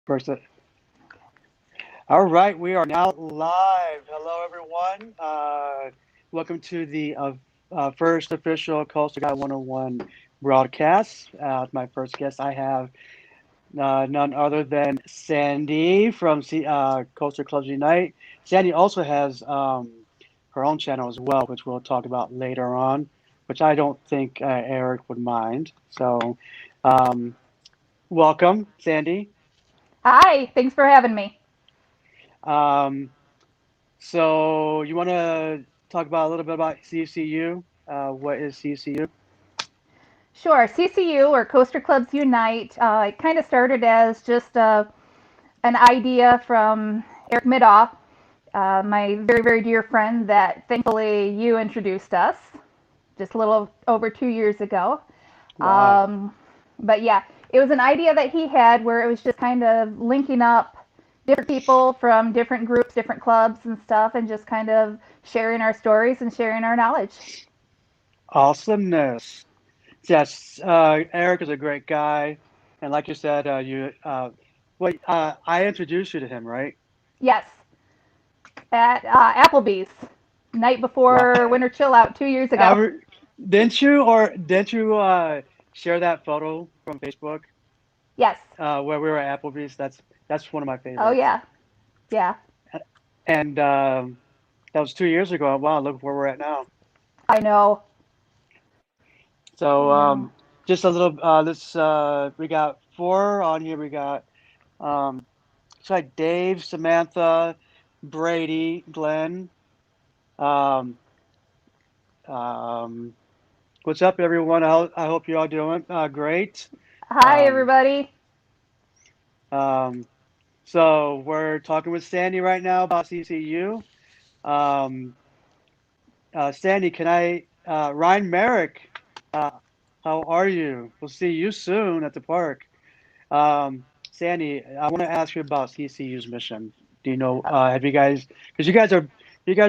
First, all right, we are now live. Hello, everyone. Welcome to the first official Coastal Guy 101 broadcast. My first guest, I have none other than Sandy from Coastal Clubs Unite. Sandy also has her own channel as well, which we'll talk about later on, which I don't think Eric would mind. So, um, welcome, Sandy. Hi, thanks for having me. Um, So you want to talk about a little bit about CCU? What is CCU? Sure, CCU or Coaster Clubs Unite, it kind of started as just an idea from Eric Midoff, my very, very dear friend that thankfully you introduced us just a little over 2 years ago. Wow. Um, but yeah, it was an idea that he had where it was just kind of linking up different people from different groups, different clubs and stuff, and just kind of sharing our stories and sharing our knowledge. Awesomeness. Yes, Eric is a great guy, and like you said, I introduced you to him, right? Yes, at Applebee's night Wow. before Winter Chill Out 2 years ago. Ever, didn't you share that photo from Facebook Yes. where we were at Applebee's? That's one of my Oh favorites. yeah. Yeah. And that was 2 years ago. Wow, look where we're at now. I know. So I know. just a little. This we got four on here. We got it's like Dave, Samantha, Brady, Glenn. Um, um, what's up, everyone? I hope you're all doing great. Hi Um, everybody. um, so we're talking with Sandy right now about CCU. Um, Sandy, can I? Ryan Merrick, uh, how are you? We'll see you soon at the park. Sandy, I want to ask you about CCU's mission. Do you know, have you guys, because you guys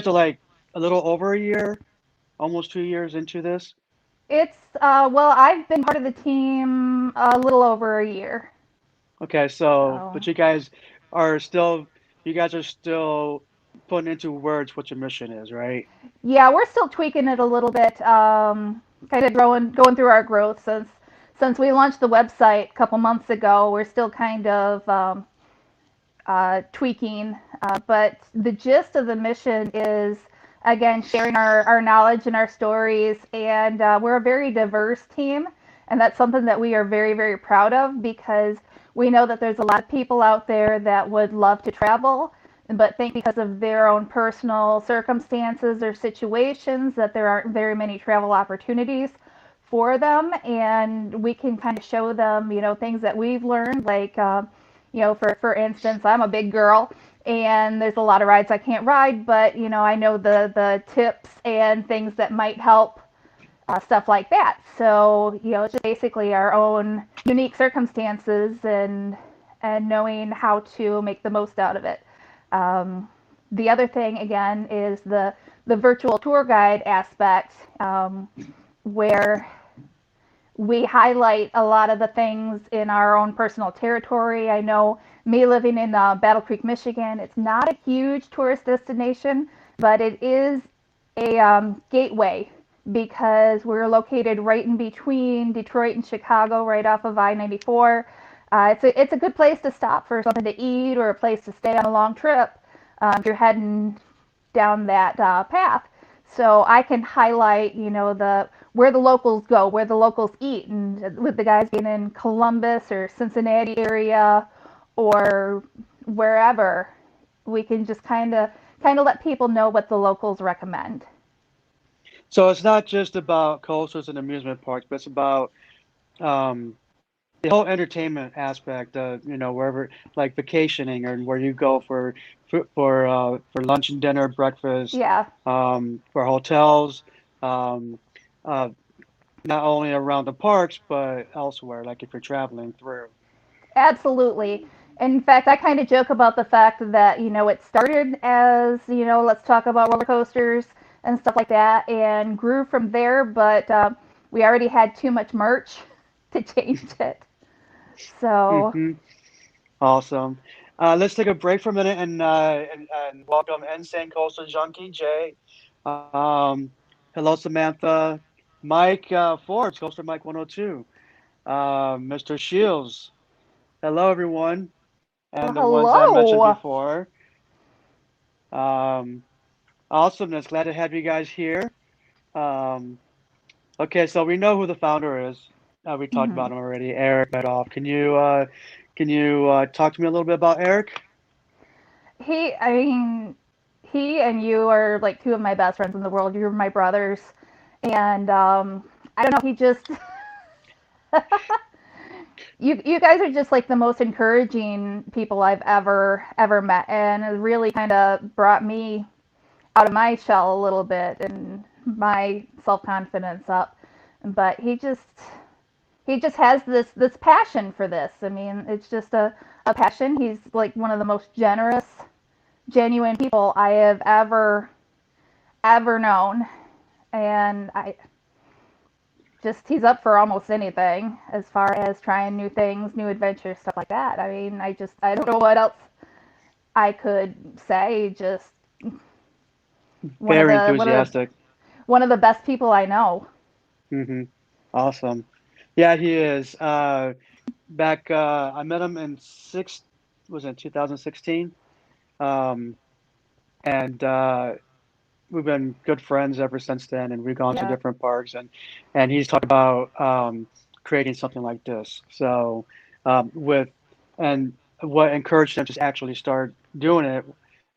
are like a little over a year, almost 2 years into this. It's well, I've been part of the team a little over a year. Okay, so, So but you guys are still putting into words what your mission is, right? yeah, we're still tweaking it a little bit. Kind of going through our growth since we launched the website a couple months ago. We're still kind of tweaking. But the gist of the mission is, again, sharing our knowledge and our stories. And we're a very diverse team. And that's something that we are very, very proud of because we know that there's a lot of people out there that would love to travel, but think because of their own personal circumstances or situations that there aren't very many travel opportunities for them. And we can kind of show them, things that we've learned, like for instance, I'm a big girl and there's a lot of rides I can't ride, but I know the tips and things that might help, stuff like that. So it's just basically our own unique circumstances and knowing how to make the most out of it. Um, the other thing again is the virtual tour guide aspect, where we highlight a lot of the things in our own personal territory. I know me living in Battle Creek, Michigan, it's not a huge tourist destination, but it is a gateway because we're located right in between Detroit and Chicago, right off of I-94. It's a good place to stop for something to eat or a place to stay on a long trip, if you're heading down that path. So I can highlight, the where the locals go, where the locals eat, and with the guys being in Columbus or Cincinnati area or wherever, we can just kind of let people know what the locals recommend. So it's not just about coasters and amusement parks, but it's about um, the whole entertainment aspect of, wherever, like vacationing or where you go for lunch and dinner, breakfast, Yeah, for hotels, um, uh, not only around the parks but elsewhere, like if you're traveling through. absolutely. In fact, I kind of joke about the fact that, it started as, let's talk about roller coasters and stuff like that, and grew from there, but we already had too much merch to change it. So, Hmm. Awesome. Let's take a break for a minute and welcome Insane Coastal Junkie Jay. Hello Samantha, Mike Forbes, Coaster Mike 102, Mr. Shields. Hello everyone, Well, and the ones I mentioned hello. before. Um, Awesomeness. Glad to have you guys here. Um, okay, so we know who the founder is. We talked Hmm. about him already. Eric Medoff. Can you talk to me a little bit about Eric? I mean, he and you are like two of my best friends in the world. You're my brothers, and I don't know. He just you guys are just like the most encouraging people I've ever met, and it really kind of brought me out of my shell a little bit and my self confidence up. But he just has this passion for this. I mean, it's just a passion. He's like one of the most generous, genuine people I have ever known, and I just he's up for almost anything as far as trying new things, new adventures, stuff like that. I mean, I don't know what else I could say. Just one of Very the one of the enthusiastic. one of the best people I know. Hmm. Awesome. Yeah, he is. Back, I met him in was it 2016? Um, and we've been good friends ever since then, and we've gone to Yeah. different parks, and he's talked about creating something like this. So, with and what encouraged him to actually start doing it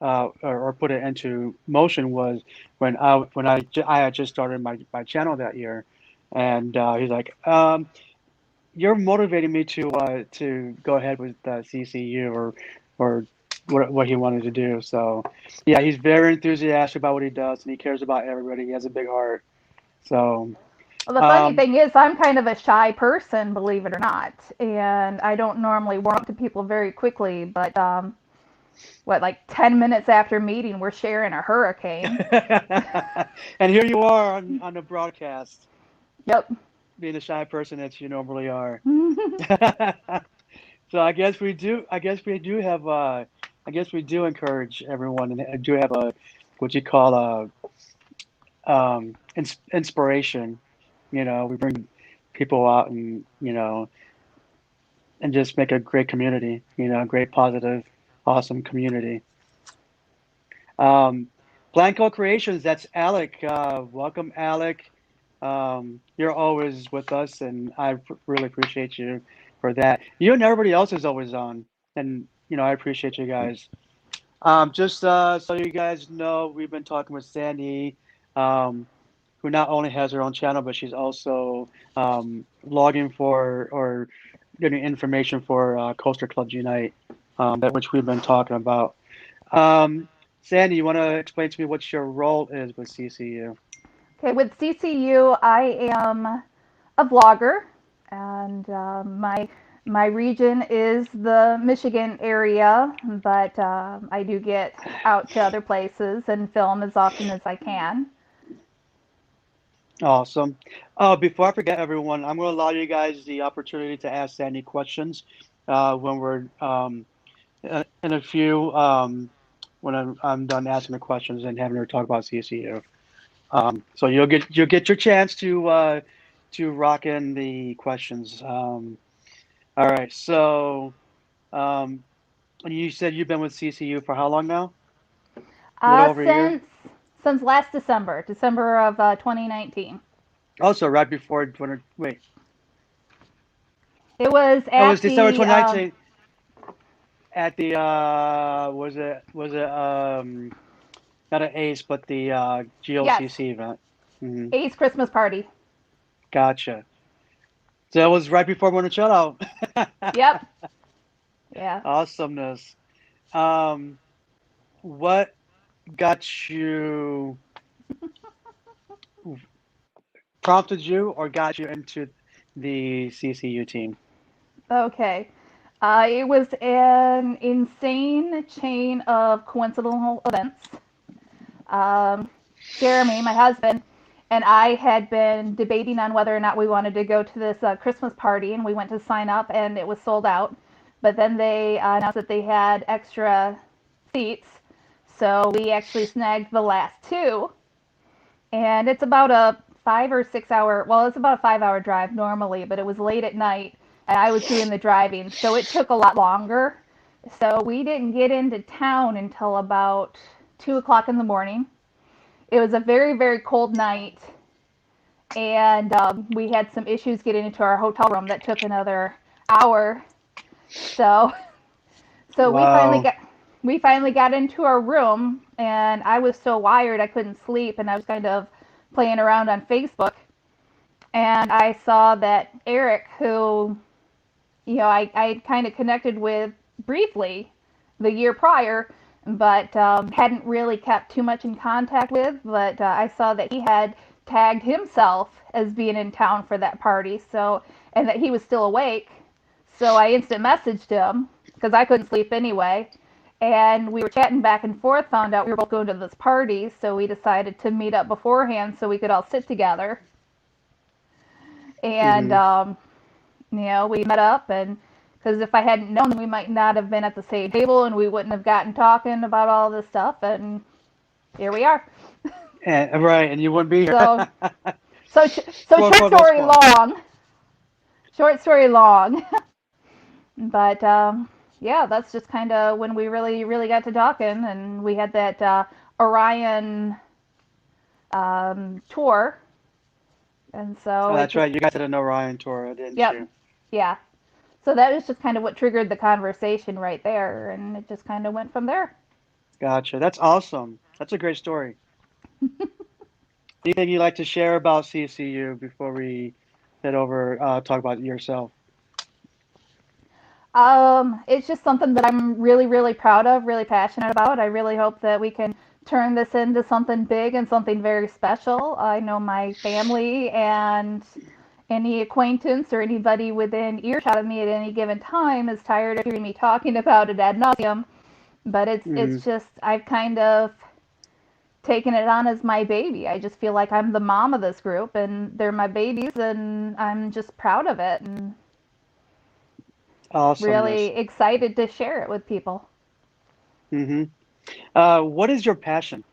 or put it into motion was I had just started my channel that year, and he's like, "You're motivating me to go ahead with CCU or what he wanted to do." So, yeah, he's very enthusiastic about what he does, and he cares about everybody. He has a big heart. So, Well, the funny um, thing is, I'm kind of a shy person, believe it or not, and I don't normally warm up to people very quickly. But what, like 10 minutes after meeting, we're sharing a hurricane. and here you are on the broadcast, Yep. being the shy person that you normally are. So I guess we do. I guess we do have. I guess we do encourage everyone, and do have a what you call inspiration. We bring people out and just make a great community. A great, positive, awesome community. Um, Blanco Creations. That's Alec. Welcome, Alec. You're always with us, and I really appreciate you for that. You and everybody else is always on, and I appreciate you guys. Just so you guys know, we've been talking with Sandy, um, who not only has her own channel, but she's also logging for or getting information for Coaster Clubs Unite, that which we've been talking about. Um, Sandy, you want to explain to me what your role is with CCU? Okay, with CCU, I am a vlogger, and my region is the Michigan area, but I do get out to other places and film as often as I can. Awesome. Before I forget, everyone, I'm going to allow you guys the opportunity to ask Sandy questions when we're in a few when I'm done asking the questions and having her talk about CCU. So you'll get your chance to rock in the questions. All right. So um, you said you've been with CCU for how long now? A little Uh, over a year. since since last December of 2019. Also, right before wait, It was it was at December the 2019 at the was it not an ACE but the yes, GLCC event. Hmm. Ace Christmas party. Gotcha. So that was right before Monticello. Yep. Yeah. Awesomeness. Um, what got you prompted you or got you into the CCU team? Okay. It was an insane chain of coincidental events. Um, Jeremy, my husband, and I had been debating on whether or not we wanted to go to this Christmas party, and we went to sign up, and it was sold out. but then they announced that they had extra seats, so we actually snagged the last two. And it's about a 5 or 6 hour, well, it's about a 5 hour drive normally, but it was late at night and I was doing the driving, so it took a lot longer. So we didn't get into town until about 2 o'clock in the morning. It was a very, very cold night, and we had some issues getting into our hotel room that took another hour. So, so Wow. we finally got into our room, and I was so wired I couldn't sleep, and I was kind of playing around on Facebook, and I saw that Eric, who I kind of connected with briefly the year prior, but hadn't really kept too much in contact with. But I saw that he had tagged himself as being in town for that party, so and that he was still awake. So I instant messaged him because I couldn't sleep anyway. And we were chatting back and forth, found out we were both going to this party, so we decided to meet up beforehand so we could all sit together. And Hmm. we met up, and because if I hadn't known, we might not have been at the same table, and we wouldn't have gotten talking about all this stuff. And here we are. And right, and you wouldn't be here So, so for short the most story part. long. Short story long. But yeah, that's just kind of when we really, really got to talking, and we had that Orion tour, and so Oh, it that's just, right. You guys did an Orion tour, didn't yep, you? yeah. So that was just kind of what triggered the conversation right there, and it just kind of went from there. Gotcha. That's awesome. That's a great story. Anything you'd like to share about CCU before we head over, talk about yourself? It's just something that I'm really, really proud of, really passionate about. I really hope that we can turn this into something big and something very special. I know my family and any acquaintance or anybody within earshot of me at any given time is tired of hearing me talking about it ad nauseum. But it's Hmm. just I've kind of taken it on as my baby. I just feel like I'm the mom of this group, and they're my babies, and I'm just proud of it and really Awesomeness. excited to share it with people. Hmm. What is your passion?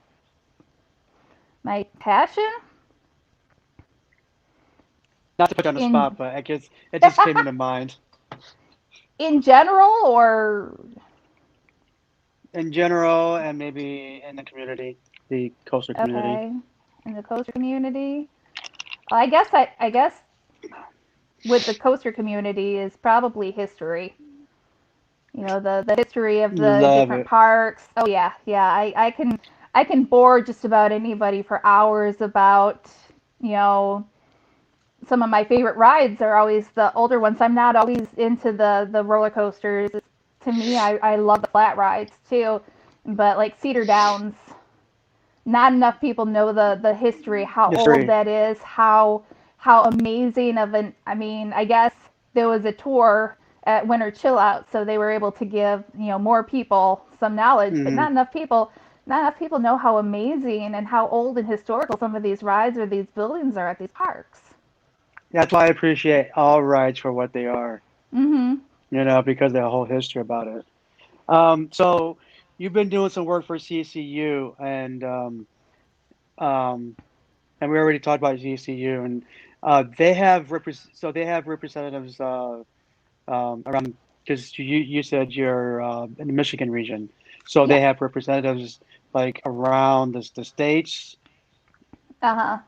My passion Not to put you on the spot, in but I guess it just came into mind. in general, or In general, and maybe in the community, the coastal community. okay, in the coaster community. I guess with the coaster community is probably history. The history of the Love different it. parks. Oh yeah, yeah. I can bore just about anybody for hours about you know some of my favorite rides are always the older ones. I'm not always into the roller coasters. To me, I love the flat rides too, but like Cedar Downs, not enough people know the history, how old History. that is, how amazing of an. I mean, I guess there was a tour at Winter Chill Out, so they were able to give more people some knowledge, but Hmm. not enough people know how amazing and how old and historical some of these rides or these buildings are at these parks. That's why I appreciate all rides for what they are, Mm-hmm. because of the whole history about it. So you've been doing some work for CCU, um, and we already talked about CCU, and they have representatives around because you said you're in the Michigan region, so they Yes. have representatives like around the states. Uh-huh.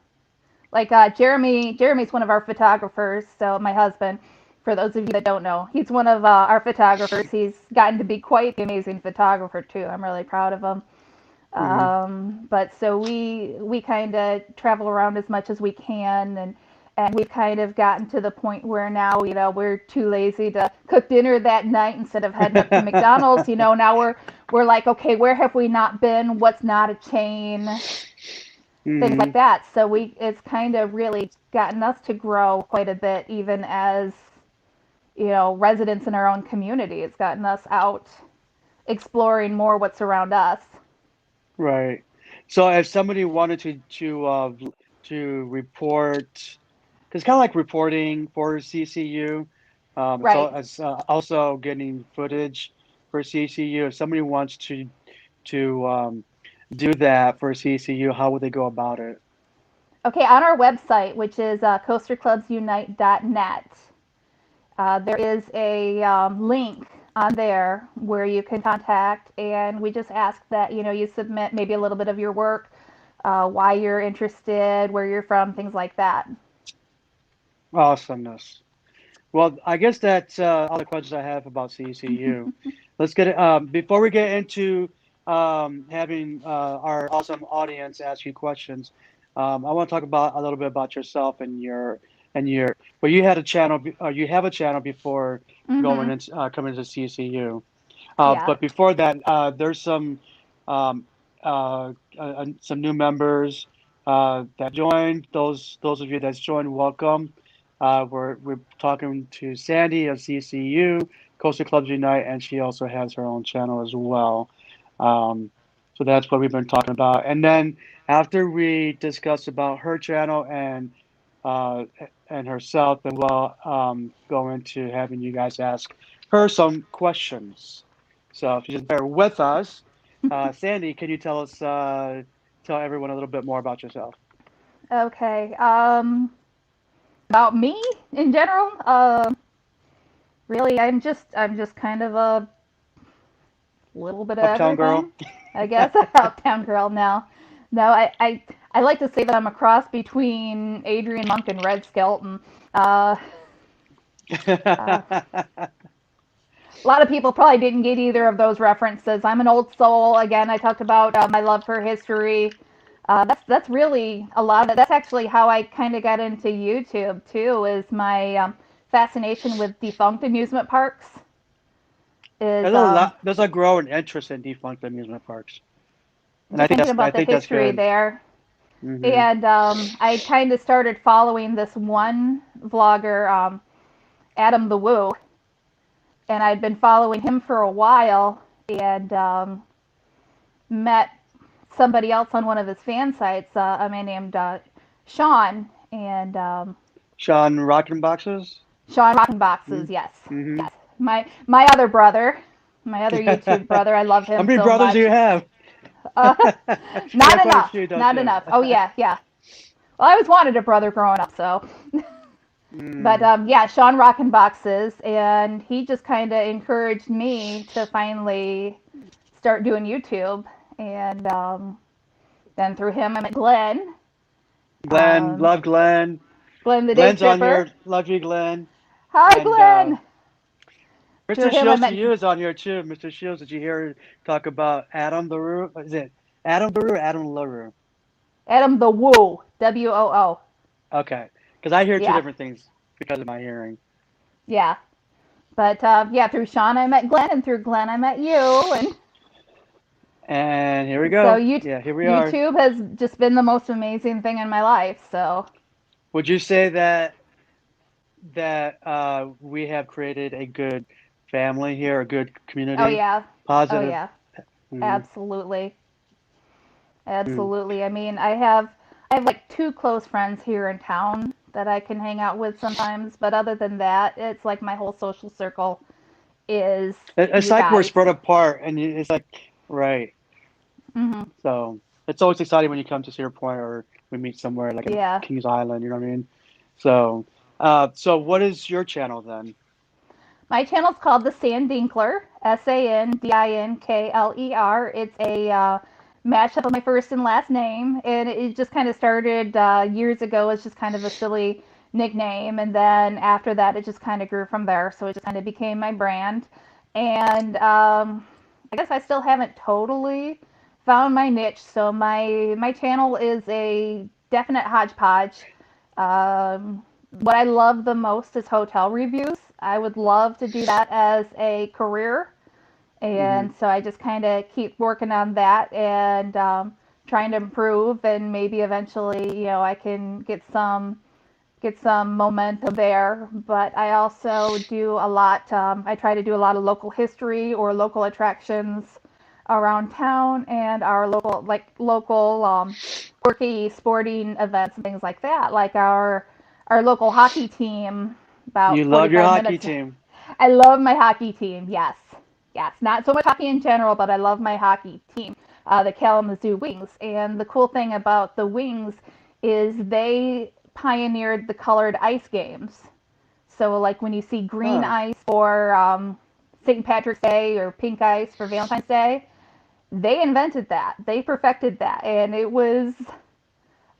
Like Jeremy's one of our photographers. So my husband, for those of you that don't know, he's one of our photographers. He's gotten to be quite the amazing photographer too. I'm really proud of him. Hmm. But so we kind of travel around as much as we can, and we've kind of gotten to the point where now we're too lazy to cook dinner that night instead of heading up to McDonald's. Now we're like, okay, where have we not been? What's not a chain? Things like Hmm. that. So it's kind of really gotten us to grow quite a bit, even as residents in our own community. It's gotten us out exploring more what's around us. Right. So if somebody wanted to report, because it's kind of like reporting for CCU. Right. It's also getting footage for CCU. If somebody wants to do that for CCU, how would they go about it? Okay, on our website, which is coasterclubsunite.net, there is a link on there where you can contact, and we just ask that you submit maybe a little bit of your work, why you're interested, where you're from, things like that. Awesomeness. Well, I guess that's all the questions I have about CCU. Let's get it. Before we get into having our awesome audience ask you questions, I want to talk about a little bit about yourself and your. Well, you had a channel. You have a channel before going Mm-hmm. into coming to CCU. Yeah. But before that, there's um, some new members that joined. Those of you that's joined, welcome. We're talking to Sandy of CCU, Coastal Clubs Unite, and she also has her own channel as well. Um, so that's what we've been talking about. And then after we discuss about her channel uh, and herself, then we'll go into having you guys ask her some questions. So if you just bear with us, Sandy, can you tell everyone a little bit more about yourself? Okay. About me in general, really, I'm just kind of a little bit of Uptown girl. everything, I guess. Uptown girl now. No, I like to say that I'm a cross between Adrian Monk and Red Skelton. Uh, uh, a lot of people probably didn't get either of those references. I'm an old soul. Again, I talked about my love for history. That's really a lot of it. That's actually how I kind of got into YouTube too. Is my fascination with defunct amusement parks. Is There's a growing interest in defunct amusement parks, and just thinking I about the think that's history good. there. Hmm. And I kind of started following this one vlogger, Adam the Woo, and I'd been following him for a while, and met somebody else on one of his fan sites, a man named Sean, and Sean Rockin' Boxes. Sean Rockin' Boxes, yes, Mm-hmm. yes. My other brother, my other YouTube brother, I love How him many so brothers do much. you have? Uh, You not have quite a enough, few, don't not you? enough. Oh yeah, yeah. Well, I always wanted a brother growing up, so. But Mm. yeah, Sean Rockin' Boxes, and he just kind of encouraged me to finally start doing YouTube, and then through him I met Glenn, Glenn, um, love Glenn. Glenn the Day Glenn's on Tripper. here. Love you, Glenn. Hi, And Glenn. Through Mr. him I Shields to met you is on here too. Mr. Shields, did you hear talk about Adam the Roo? Is it Adam the Roo or Adam LaRue? Adam the Woo, WOO. Okay, because I hear two Yeah, different things because of my hearing. yeah. But yeah, through Sean I met Glenn, and through Glenn I met you, and And here we so go. Yeah, here we are. YouTube has just been the most amazing thing in my life. So, Would you say that we have created a good family here, a good oh community, yeah, oh positive? yeah, Mm, absolutely. mm. Absolutely. I mean, I have like two close friends here in town that I can hang out with sometimes, but other than that, it's like my whole social circle is It's you like we're guys. spread apart, and it's like right. Mhm. So it's always exciting when you come to Cedar Point or we meet somewhere like in Yeah. Kings Island. You know what I mean? So, so what is your channel then? My channel's called The Sandinkler, Sandinkler. It's a mashup of my first and last name, and it just kind of started years ago as just kind of a silly nickname, and then after that, it just kind of grew from there. So it just kind of became my brand, and I guess I still haven't totally found my niche. So my channel is a definite hodgepodge. What I love the most is hotel reviews. I would love to do that as a career, Hmm. and so I just kind of keep working on that and trying to improve, and maybe eventually, I can get some momentum there. But I also do a lot. I try to do a lot of local history or local attractions around town and our local quirky sporting events and things like that, like our local hockey team. You about love your 45 hockey minutes. team. I love my hockey team. Yes, yes. Not so much hockey in general, but I love my hockey team, the Kalamazoo Wings. And the cool thing about the Wings is they pioneered the colored ice games. So like when you see green Huh. ice for St. Patrick's Day or pink ice for Valentine's Day, they invented that. They perfected that, and it was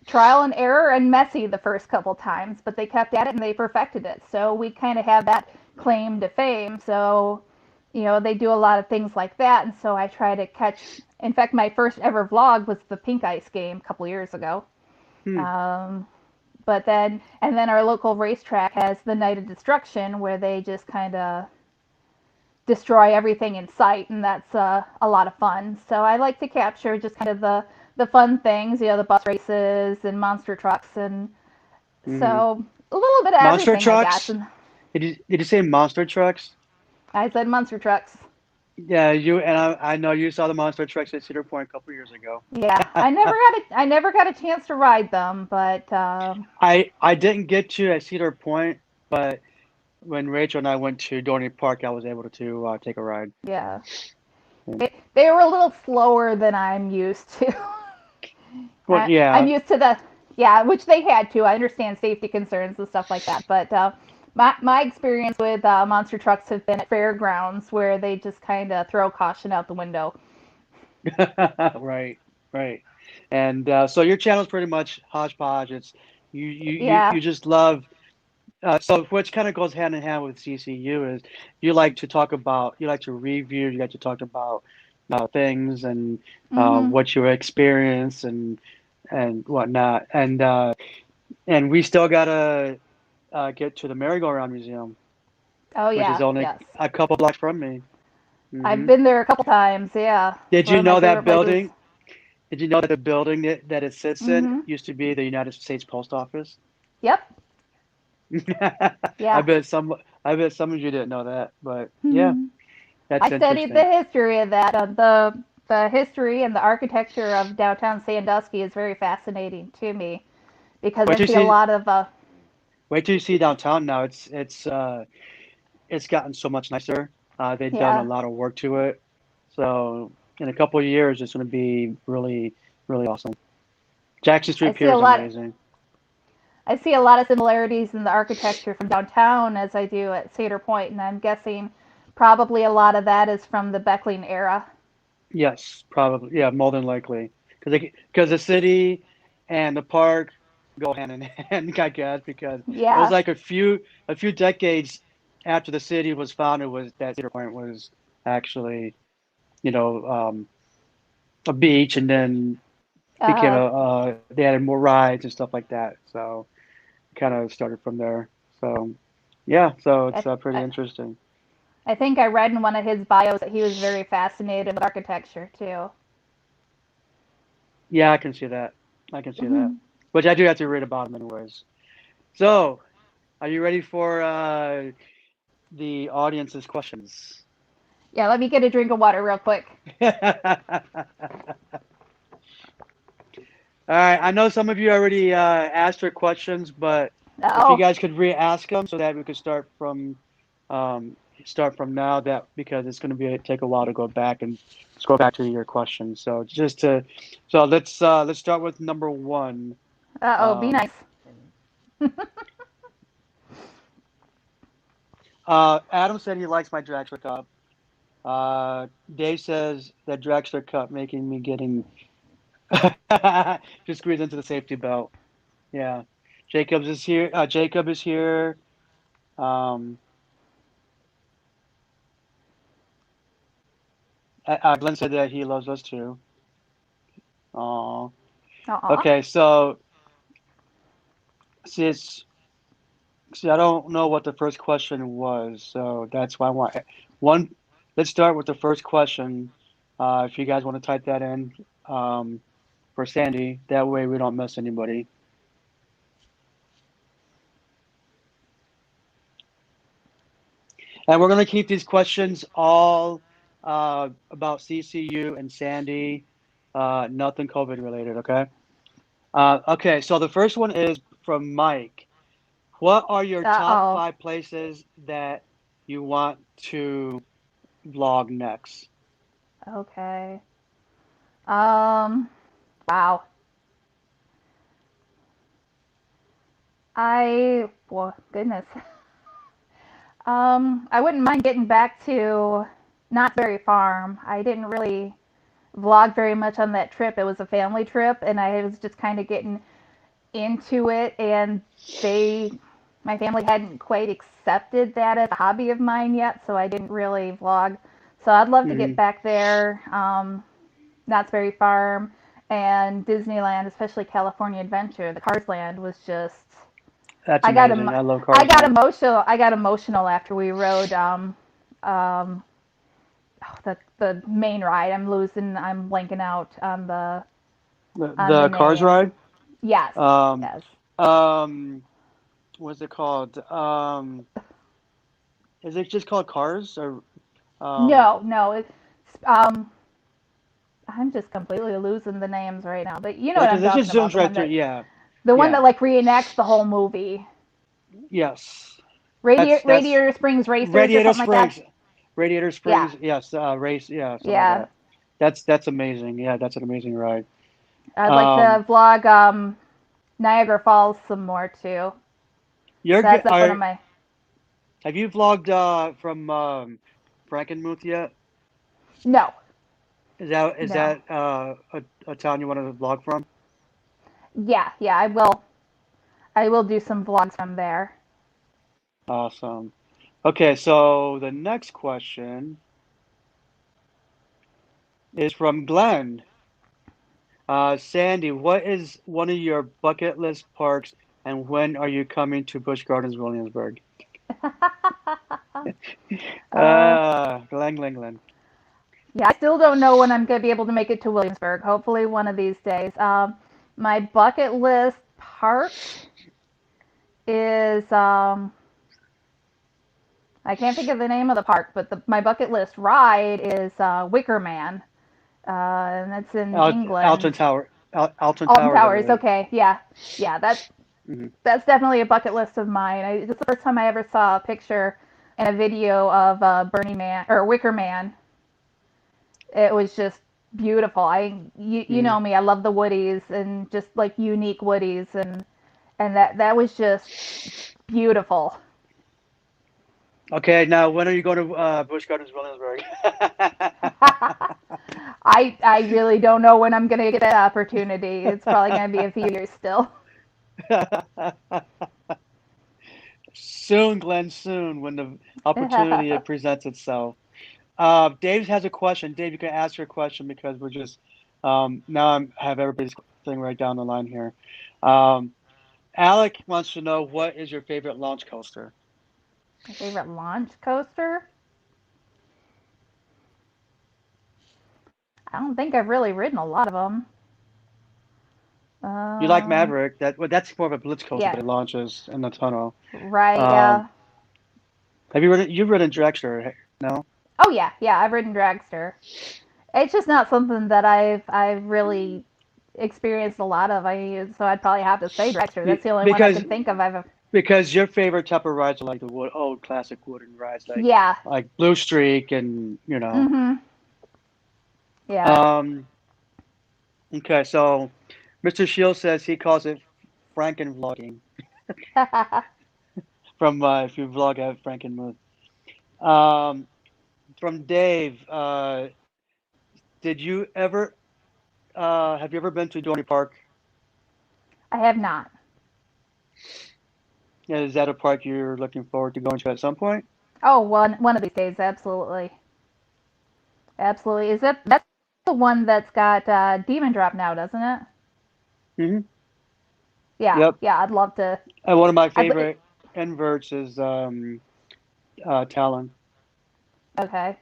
trial and error and messy the first couple times, but they kept at it and they perfected it. So we kind of have that claim to fame. So, they do a lot of things like that. And so I try to catch. In fact, my first ever vlog was the pink ice game a couple years ago. Hmm. Um, but then our local racetrack has the Night of Destruction where they just kind of destroy everything in sight, and that's a lot of fun. So I like to capture just kind of the fun things, the bus races and monster trucks, and Mm-hmm. so a little bit of Monster everything, I guess. trucks? And Did you say monster trucks? I said monster trucks. Yeah, I know you saw the monster trucks at Cedar Point a couple years ago. Yeah, I never got a chance to ride them, but I didn't get to at Cedar Point, but when Rachel and I went to Dorney Park, I was able to take a ride. yeah, And, they were a little slower than I'm used to. well, I'm yeah. used to yeah, which they had to. I understand safety concerns and stuff like that, but my experience with monster trucks have been at fairgrounds where they just kind of throw caution out the window. Right, right. And so your channel's pretty much hodgepodge. It's you Yeah. just love so which kind of goes hand in hand with CCU is you like to review, you like to talk about things and Mhm. what you experience and whatnot. And we still gotta get to the Merry-Go-Round Museum, Oh which is yeah. only Yes. a couple blocks from me. I've Hmm. been there a couple times. Yeah. It's Did one you of my know favorite that places. building? Did you know that the building that it sits in Mhm. used to be the United States Post Office? Yep. I Yeah. bet some I bet some of you didn't know that, but yeah, Mhm. I that's studied the interesting. history of that. The history and the architecture of downtown Sandusky is very fascinating to me because Wait I till you see a see lot of wait till you see downtown now. It's gotten so much nicer. They've done a yeah. lot of work to it. So in a couple of years, it's going to be really, really awesome. Jackson I Street see Pier a is lot amazing. I see a lot of similarities in the architecture from downtown as I do at Cedar Point, and I'm guessing probably a lot of that is from the Beckling era. Yes, probably. Yeah, more than likely. Because the city and the park go hand in hand, I guess, because it was Yeah. like a few decades after the city was founded was that Cedar Point was actually, you know, a beach and then became Uh, they added more rides and stuff like that. So kind of started from there. So yeah, so I, it's pretty I, interesting. I think I read in one of his bios that he was very fascinated with architecture too. Yeah, I can see that. I can see that. Mhm. Which I do have to read about them anyways. So, are you ready for the audience's questions? Yeah, let me get a drink of water real quick. All right, I know some of you already asked your questions, but if you Oh, guys could re-ask them so that we could um, start from now, that because it's going to be take a while to go back and scroll back to your questions. So let's start with number one. oh, be Um, nice. Adam said he likes my Dragster cup. Dave says that Dragster cup making me getting just squeeze into the safety belt. Yeah, Jacobs is here. Jacob is here. Um, Glenn said that he loves us too. Aw. Aw. Okay, so since see, I don't know what the first question was, so that's why I want one. Let's start with the first question. If you guys want to type that in um, for Sandy, that way we don't miss anybody. And we're going to keep these questions all about CCU and Sandy, nothing COVID related, okay? Okay, so the first one is from Mike. What are your top Uh-oh. 5 places that you want to vlog next? Okay. Um, wow. Well, goodness. I wouldn't mind getting back to Not Very Farm. I didn't really vlog very much on that trip. It was a family trip, and I was just kind of getting into it, and they, my family hadn't quite accepted that as a hobby of mine yet, so I didn't really vlog. So I'd love to get Hmm. back there. Knott's Berry Farm and Disneyland, especially California Adventure. The Cars Land was just. That's I got amazing. em- I love I Cars got Land. emotional. I got emotional after we rode um, the main ride. I'm blanking out on the The Cars name. ride. Yes, Um, yes. um, what's it called? Is it just called Cars or No, no. Um, I'm just completely losing the names right now. But you know yeah, what because I'm it talking just about. zooms right through. Yeah, The one yeah, that like reenacts the whole movie. yes. That's Radiator Springs Racers or Radiator something like that. Springs. Radiator Yeah, Springs. Yes, race. Yeah, something like yeah. that. That's amazing. Yeah, that's an amazing ride. I'd like Um, to vlog Niagara Falls some more too. you're good. That's one of my. Have you vlogged from Frankenmuth yet? No, no. Is that a town you want to vlog from? Yeah, yeah. I will. I will do some vlogs from there. Awesome. Okay, so the next question is from Glenn. Sandy, what is one of your bucket list parks, and when are you coming to Busch Gardens, Williamsburg? uh, Glenn, Glenn, Glenn. yeah, I still don't know when I'm gonna be able to make it to Williamsburg. Hopefully, one of these days. My bucket list park is I can't think of the name of the park, but my bucket list ride is Wicker Man, and that's in Alton England. Tower. Alton Alton Towers, I Towers. believe. Okay, yeah, yeah. Hmm. That's definitely a bucket list of mine. It's the first time I ever saw a picture and a video of Burning Man or Wicker Man. It was just beautiful. You Hmm. know me. I love the woodies and just like unique woodies and that was just beautiful. Okay, now when are you going to Busch Gardens, Williamsburg? I really don't know when I'm gonna get that opportunity. It's probably gonna be a few years still. Soon, Glenn, soon, when the opportunity presents itself. Dave has a question. Dave, you can ask your question because we're just now have everybody's thing right down the line here. Um, Alec wants to know what is your favorite launch coaster? My favorite launch coaster? I don't think I've really ridden a lot of them. You like Um, Maverick? That's more of a blitz coaster, but yeah, it launches in the tunnel. right, Um, yeah. have you ridden? You've ridden Dragster? No. Oh yeah, yeah. I've ridden dragster. It's just not something that I've really experienced a lot of. So I'd probably have to say dragster. That's the only one I Because can think of. your favorite type of rides are like the old classic wooden rides, Yeah. like Blue Streak, and you know. Mhm. Yeah. Um, okay, so Mr. Shield says he calls it Franken vlogging from if you vlog at Frankenmuth. Um, from Dave, did you ever have you ever been to Dorney Park? I have not. Is that a park you're looking forward to going to at some point? Oh, one of these days, absolutely, absolutely. Is that's the one that's got Demon Drop now, doesn't it? Hmm. Yeah, Yep. yeah. I'd love to. And one of my I favorite inverts is Talon. okay.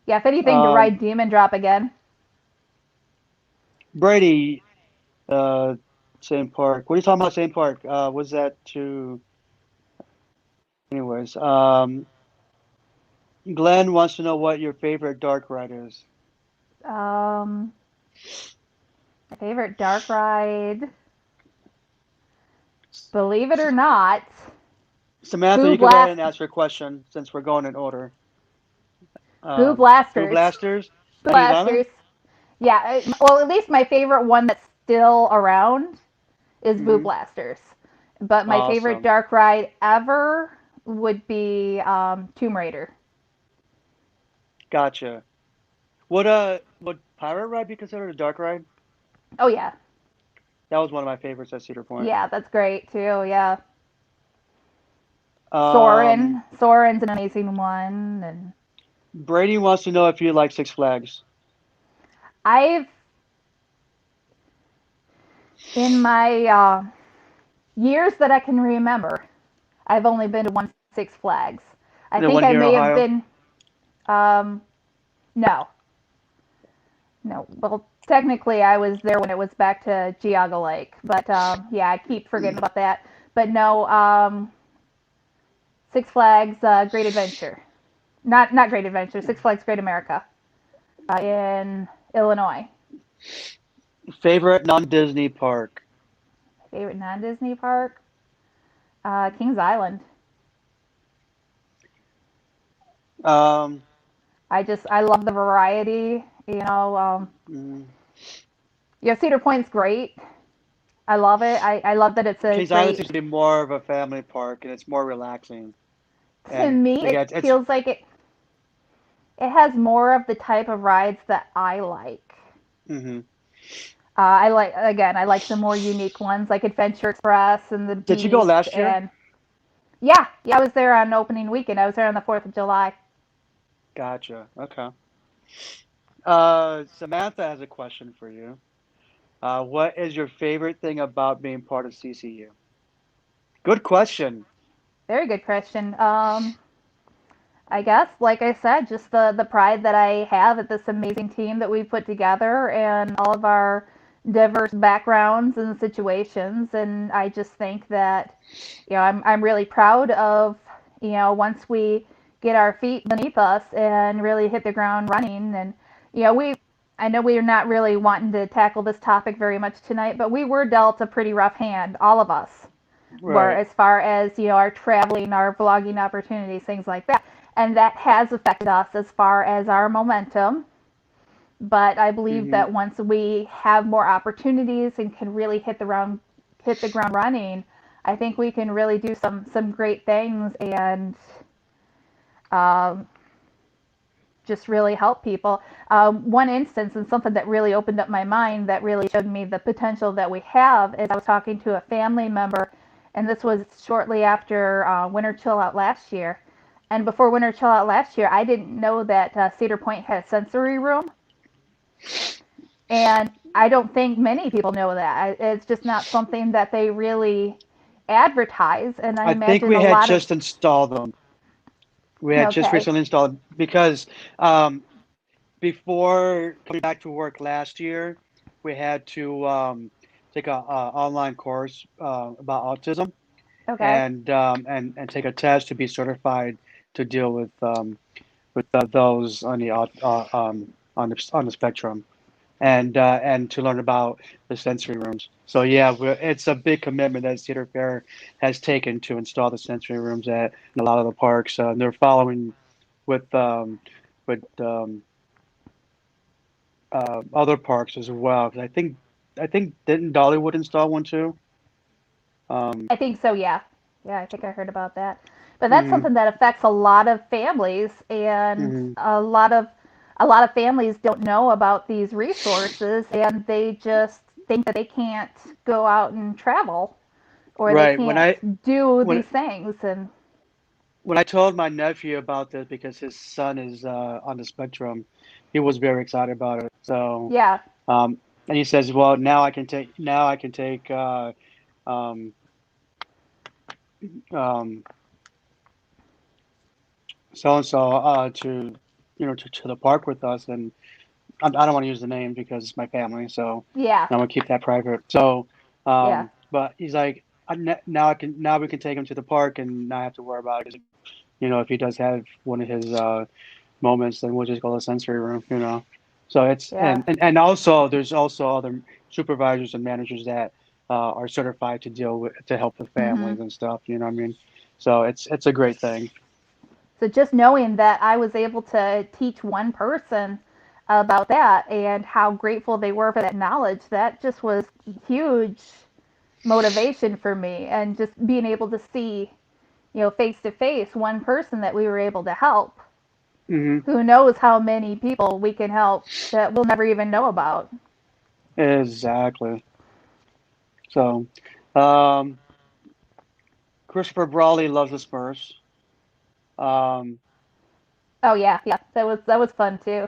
Yeah, if anything, to Um, ride Demon Drop again. Brady, uh, same park. What are you talking about? Same park? Was that to? Anyways, Glenn wants to know what your favorite dark ride is. Um, my favorite dark ride. Believe it or not. Samantha, Boo you can go ahead and blast, ask your question since we're going in order. boo Boo blasters, Blasters, boo New Zealand? blasters. Yeah, well, at least my favorite one that's still around is Boo Mm-hmm. Blasters. But my favorite Awesome. dark ride ever would be Tomb Raider. Gotcha. Would Pirate Ride be considered a dark ride? Oh yeah, That was one of my favorites at Cedar Point. yeah, that's great too. Yeah, Um, Soren's an amazing one, and Brady wants to know if you like Six Flags. I've in my years that I can remember, I've only been to one Six Flags. I The think one I here in may have Ohio. been um, no, no. Well, technically, I was there when it was back to Geauga Lake, but yeah, I keep forgetting about that. But no, Six Flags Great Adventure, not Great Adventure, Six Flags Great America in Illinois. Favorite non-Disney park. Favorite non-Disney park, Kings Island. Um, I love the variety. mm, Cedar Point's great. I love it. I love that it's a Kings Island great. seems to be more of a family park and it's more relaxing. To And me, like it it's feels like it has more of the type of rides that I like. hmm I like the more unique ones like Adventure Express and the Did you go Beast last year? and yeah, I was there on opening weekend. I was there on the 4th of July. Gotcha. Okay. Samantha has a question for you. What is your favorite thing about being part of CCU? Good question. Very good question. I guess, like I said, just the pride that I have at this amazing team that we put together and all of our diverse backgrounds and situations. And I just think that, I'm really proud of, once we get our feet beneath us and really hit the ground running. And, I know we are not really wanting to tackle this topic very much tonight, but we were dealt a pretty rough hand, all of us were, Right. as far as our traveling, our vlogging opportunities, things like that, and that has affected us as far as our momentum. But I believe hmm that once we have more opportunities and can really hit the ground running, I think we can really do some great things and um, just really help people. One instance and something that really opened up my mind that really showed me the potential that we have is I was talking to a family member, and this was shortly after Winter Chill Out last year. And before Winter Chill Out last year, I didn't know that Cedar Point had a sensory room, and I don't think many people know that. It's just not something that they really advertise, and I I think imagine we a had lot of just installed them. We had just okay, recently installed because before coming back to work last year, we had to take a online course about autism okay, and take a test to be certified to deal with those on on the spectrum and to learn about the sensory rooms. So yeah, it's a big commitment that Cedar Fair has taken to install the sensory rooms at a lot of the parks. They're following with with other parks as well. 'Cause I think didn't Dollywood install one too? Um, I think so, yeah. Yeah, I think I heard about that. But that's mhm, something that affects a lot of families, and mhm. a lot of families don't know about these resources, and they just think that they can't go out and travel or they Right. can't do When these things. And when I told my nephew about this because his son is on the spectrum, he was very excited about it. So yeah, and he says, "Well, now I can take um, um, so and so to to the park with us." And I don't want to use the name because it's my family, so yeah, I'm gonna keep that private. So, yeah, but he's like, now we can take him to the park and not have to worry about it. 'Cause, if he does have one of his moments, then we'll just go to the sensory room. So it's yeah, and also there's also other supervisors and managers that are certified to deal with to help the hmm families and stuff. You know what I mean? So it's a great thing. So just knowing that I was able to teach one person about that and how grateful they were for that knowledge, that just was huge motivation for me. And just being able to see, face to face one person that we were able to help. Hmm. Who knows how many people we can help that we'll never even know about. Exactly. So, um, Christopher Brawley loves the Smurfs. Um, Oh yeah, yeah, that was fun too.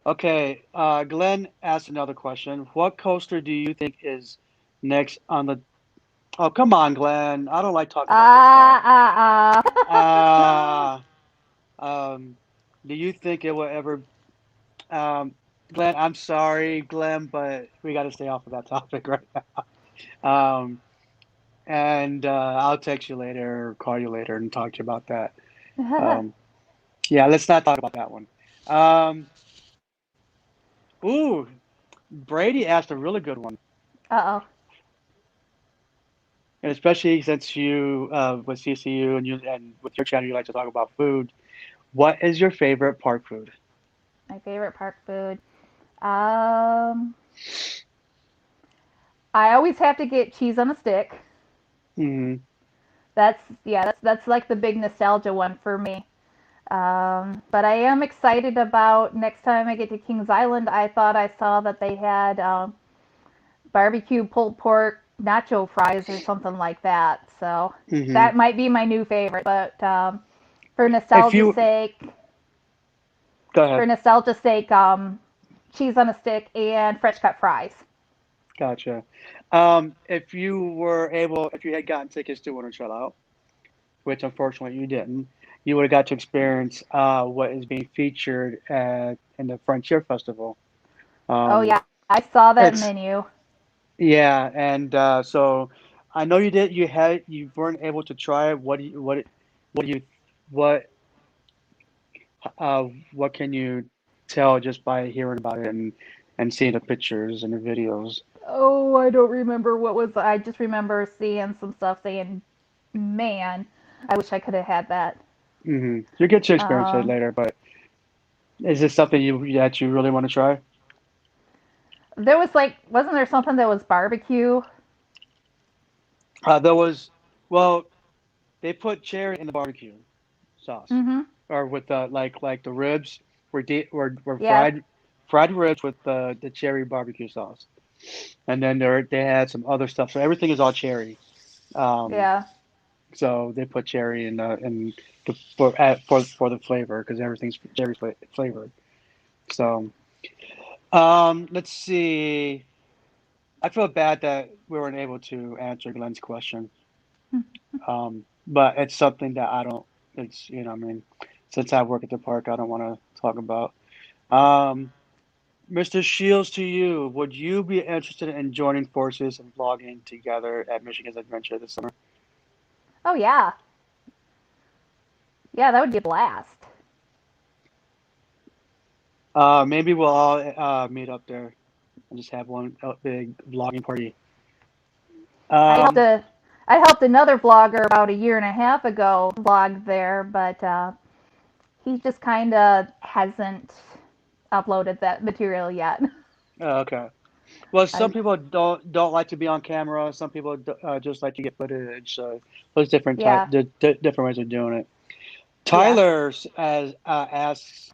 okay, Glenn asked another question. What coaster do you think is next on the? Oh, come on, Glenn. I don't like talking about this stuff. Ah. Uh, um, do you think it will ever? Um, Glenn, I'm sorry, Glenn, but we got to stay off of that topic right now. And I'll text you later or call you later and talk to you about that. Um, yeah, let's not talk about that one. Um, ooh, Brady asked a really good one, Uh oh. and especially since you with CCU and with your channel, you like to talk about food. What is your favorite park food? My favorite park food. Um, I always have to get cheese on a stick. Hmm. That's like the big nostalgia one for me. But I am excited about next time I get to Kings Island. I thought I saw that they had barbecue pulled pork nacho fries or something like that. So Hmm. that might be my new favorite. But for If nostalgia's you sake, go for ahead, nostalgia's sake, cheese on a stick and fresh cut fries. gotcha. If you had gotten tickets to Winter Shut Out, which unfortunately you didn't, you would have got to experience what is being featured in the Frontier Festival. Oh Um, yeah, I saw that it's menu. Yeah, and so I know you weren't able to try it. What do you what uh what can you tell just by hearing about it and seeing the pictures and the videos? Oh, I don't remember what was. I just remember seeing some stuff saying, "Man, I wish I could have had that." You get to experience it Um, later, but is this something you really want to try? there was like, wasn't there something that was barbecue? There was well, they put cherry in the barbecue sauce, Mm-hmm. or with the like the ribs were Yeah, fried ribs with the cherry barbecue sauce. And then they had some other stuff. So everything is all cherry. Um, yeah. so they put cherry in for the flavor because everything's flavored. So let's see. I feel bad that we weren't able to answer Glenn's question. But it's something that I don't. It's I mean, since I work at the park, I don't want to talk about. Um, Mr. Shields, to you, would you be interested in joining forces and vlogging together at Michigan's Adventure this summer? Oh yeah, yeah. That would be a blast. Maybe we'll all meet up there and just have one big vlogging party. I helped Um, a, I helped another vlogger about a year and a half ago vlog there, but he just kind of hasn't uploaded that material yet. okay. Well, some I, people don't like to be on camera. Some people just like to get footage. So there's different yeah, different ways of doing it. yeah. Tyler as asks,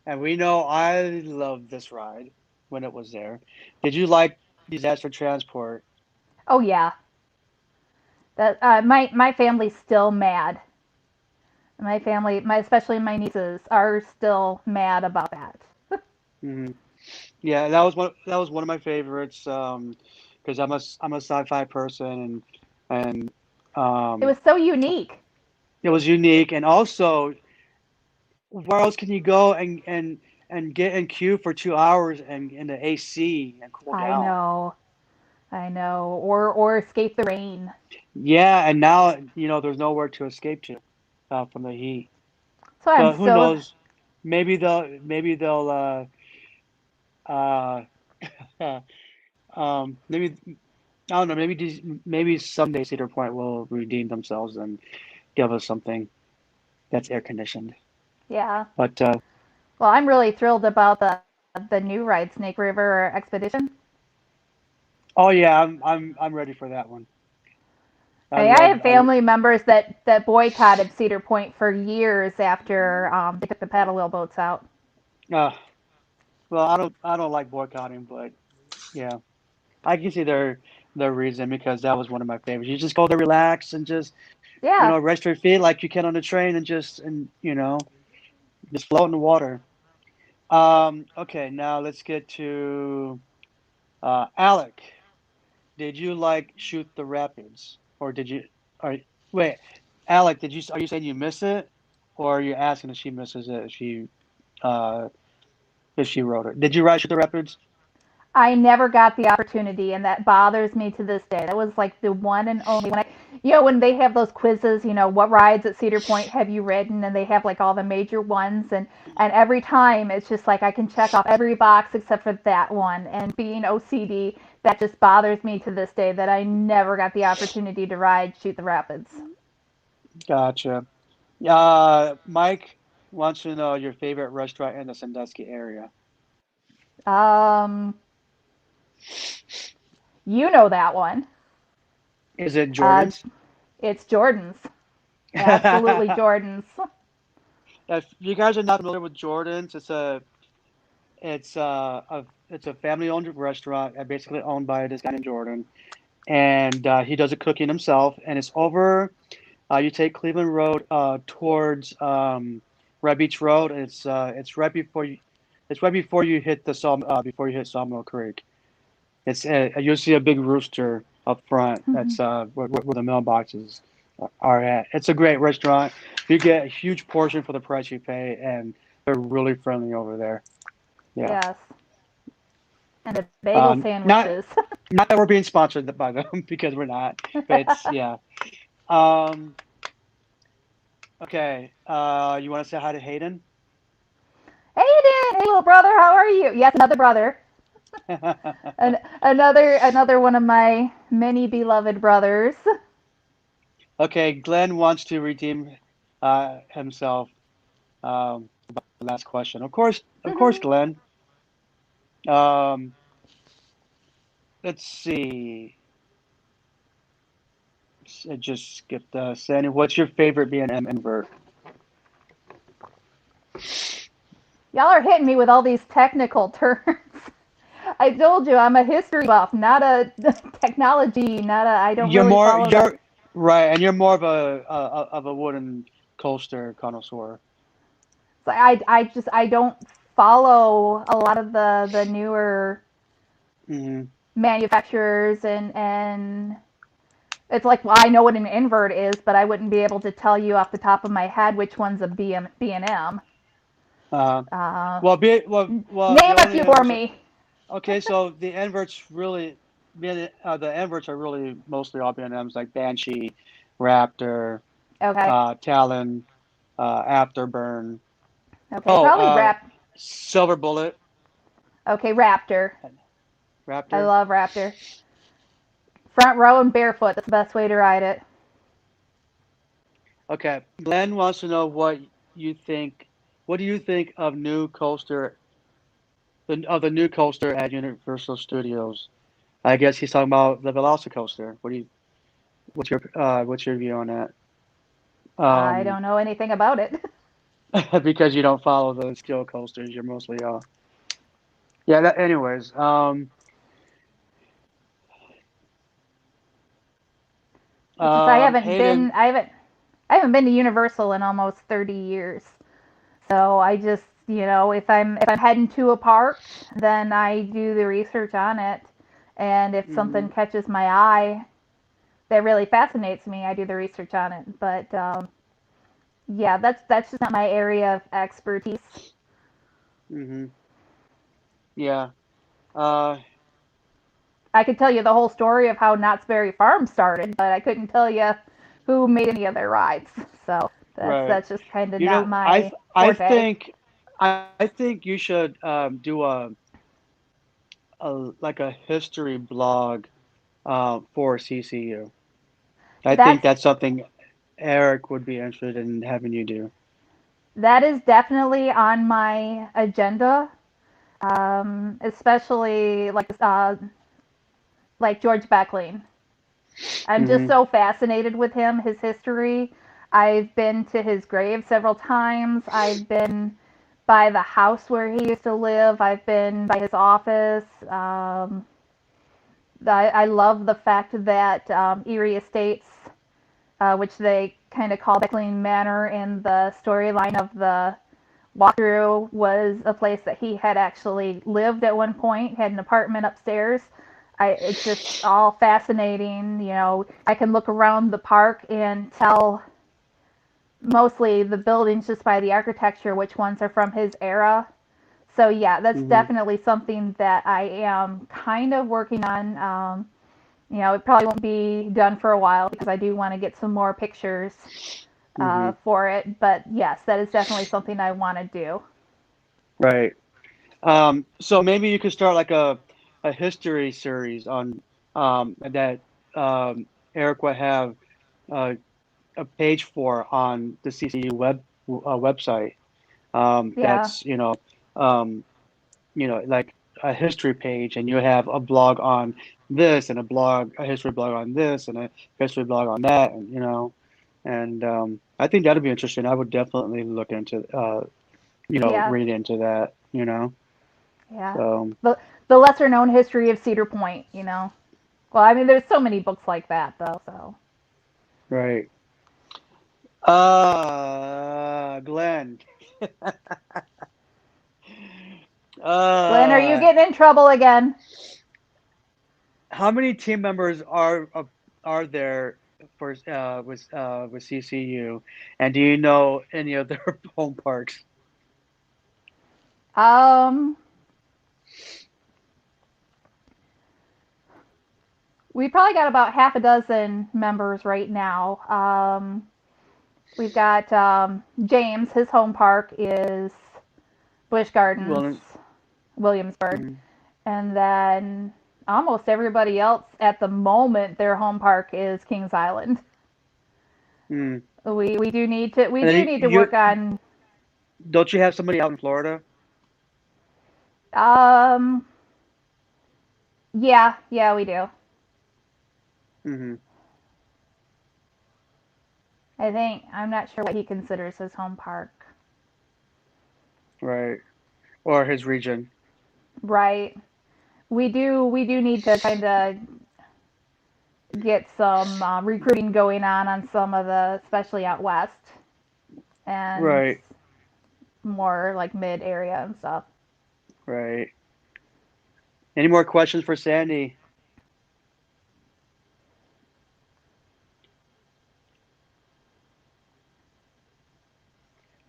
and we know I love this ride when it was there. Did you like disaster transport? Oh yeah. That my family's still mad. My family, my especially my nieces, are still mad about that. Hmm. Yeah, that was one of my favorites. Because I'm a sci-fi person and It um, was so unique. it was unique. And also, where else can you go and get in queue for 2 hours and in the AC and cool I down? know, I know. Or escape the rain. Yeah, and now there's nowhere to escape to from the heat. So I'm But who so knows? Maybe they'll uh, maybe. I don't know. Maybe someday Cedar Point will redeem themselves and give us something that's air conditioned. Yeah. But Well, I'm really thrilled about the new ride, Snake River Expedition. oh yeah, I'm ready for that one. I I love have family members that boycotted Cedar Point for years after they took the paddle wheel boats out. uh, well, I don't like boycotting, but yeah, I can see their reason because that was one of my favorites. You just go there, relax, and just Yeah. rest your feet like you can on the train, and just float in the water. Okay, now let's get to Alec. Did you like shoot the rapids, or did you? Or wait, Alec, are you saying you miss it, or are you asking if she misses it uh if she wrote it? Did you write shoot the rapids? I never got the opportunity, and that bothers me to this day. That was like the one and only when they have those quizzes, what rides at Cedar Point have you ridden, and they have like all the major ones, and every time it's just like I can check off every box except for that one. And being OCD, that just bothers me to this day that I never got the opportunity to ride Shoot the Rapids. Gotcha. Mike wants to know your favorite restaurant in the Sandusky area. Um, you know that one. Is it Uh, Jordan's? it's Jordan's. Absolutely Jordan's. If you guys are not familiar with Jordan's, it's a family-owned restaurant, basically owned by this guy named Jordan, and he does the cooking himself. And it's over. You take Cleveland Road towards Red Beach Road. It's right before you hit before you hit Sawmill Creek. You'll see a big rooster up front. That's where the mailboxes are at. It's a great restaurant. You get a huge portion for the price you pay, and they're really friendly over there. Yeah. Yes. And the bagel Not sandwiches. not that we're being sponsored by them because we're not, but it's yeah. Um, okay. You want to say hi to Hayden? Hayden, hey little brother, how are you? Yes, another brother. Another one of my many beloved brothers. Okay. Glenn wants to redeem himself. Last question. Of course, Glenn. Um, let's see. I just skipped Sandy. What's your favorite B&M invert? Y'all are hitting me with all these technical terms. I told you I'm a history buff, not a technology, not a. I don't You're really more follow the. you're right, and you're more of a wooden coaster connoisseur. I don't follow a lot of the newer Hmm. manufacturers and it's like, well, I know what an invert is, but I wouldn't be able to tell you off the top of my head which one's a B&M. Uh, Uh, well, Name the a only few for inverts. me. Okay, so the inverts are really mostly all B&Ms like Banshee, Raptor, Okay. Talon, Afterburn. Okay. Oh, Probably Rap. Silver Bullet, Okay, Raptor. I Raptor. love Raptor. Front row and barefoot. That's the best way to ride it. Okay, Glenn wants to know you think. What do you think of the new coaster at Universal Studios? I guess he's talking about the Velocicoaster. What's your view on that? I Um, don't know anything about it. because you don't follow the steel coasters, you're mostly yeah. Anyways, It's just I haven't been Hayden. I haven't I haven't been to Universal in almost 30 years. So I just, if I'm heading to a park, then I do the research on it. And if something Mhm, catches my eye that really fascinates me, I do the research on it. But yeah, that's just not my area of expertise. mhm, yeah. Uh, I could tell you the whole story of how Knott's Berry Farm started, but I couldn't tell you who made any of their rides. So that's right. that's just kind of You not know, I my th- I forte. think I think you should do a like a history blog for CCU. I think That's that's something Eric would be interested in having you do. that is definitely on my agenda, especially like George Beckling. I'm just Hmm. so fascinated with him, his history. I've been to his grave several times. I've been by the house where he used to live. I've been by his office. I love the fact that Erie Estates, which they kind of call Beckling Manor in the storyline of the walkthrough, was a place that he had actually lived at one point, had an apartment upstairs. It's just all fascinating. You know, I can look around the park and tell mostly the buildings just by the architecture which ones are from his era. So yeah, that's Hmm. definitely something that I am kind of working on. You know, it probably won't be done for a while because I do want to get some more pictures Hmm. for it. But yes, that is definitely something I want to do. Right. So maybe you could start like a history series on that Eric would have uh, a page for on the CCU website. Yeah, That's um, like a history page, and you have a blog on this, and a history blog on this, and a history blog on that, and and I think that'd be interesting. I would definitely look into yeah, read into that. yeah. So The lesser known history of Cedar Point, you know. Well, I mean, there's so many books like that though. So, right. Glenn. Glenn, are you Uh, getting in trouble again? how many team members are there for with CCU, and do you know any of their home parks? Um, we probably got about half a dozen members right now. We've got James. His home park is Busch Gardens, Well, Williamsburg, mm, and then almost everybody else at the moment their home park is Kings Island. mm. We do need to And then work on. don't you have somebody out in Florida? Um, yeah, we do. Hmm. I think I'm not sure what he considers his home park. Right, or his region. Right. We do need to kind of get some recruiting going on some of the, especially out west and Right, more like mid area and stuff. right. Any more questions for Sandy?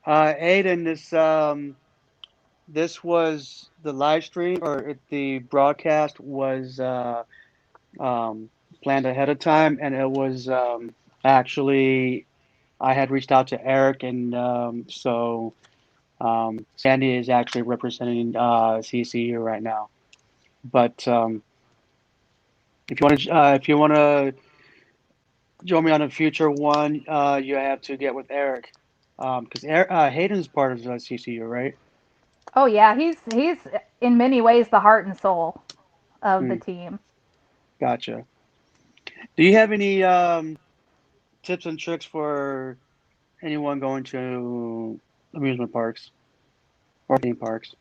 Aiden, this was the live stream, or the broadcast was um, planned ahead of time, and it was actually I had reached out to Eric, and so Sandy is actually representing CCU right now. But if you want to join me on a future one, you have to get with Eric because Hayden's part of CCU, right? Oh yeah, he's in many ways the heart and soul of the Hmm, team. gotcha. Do you have any tips and tricks for anyone going to amusement parks or theme parks?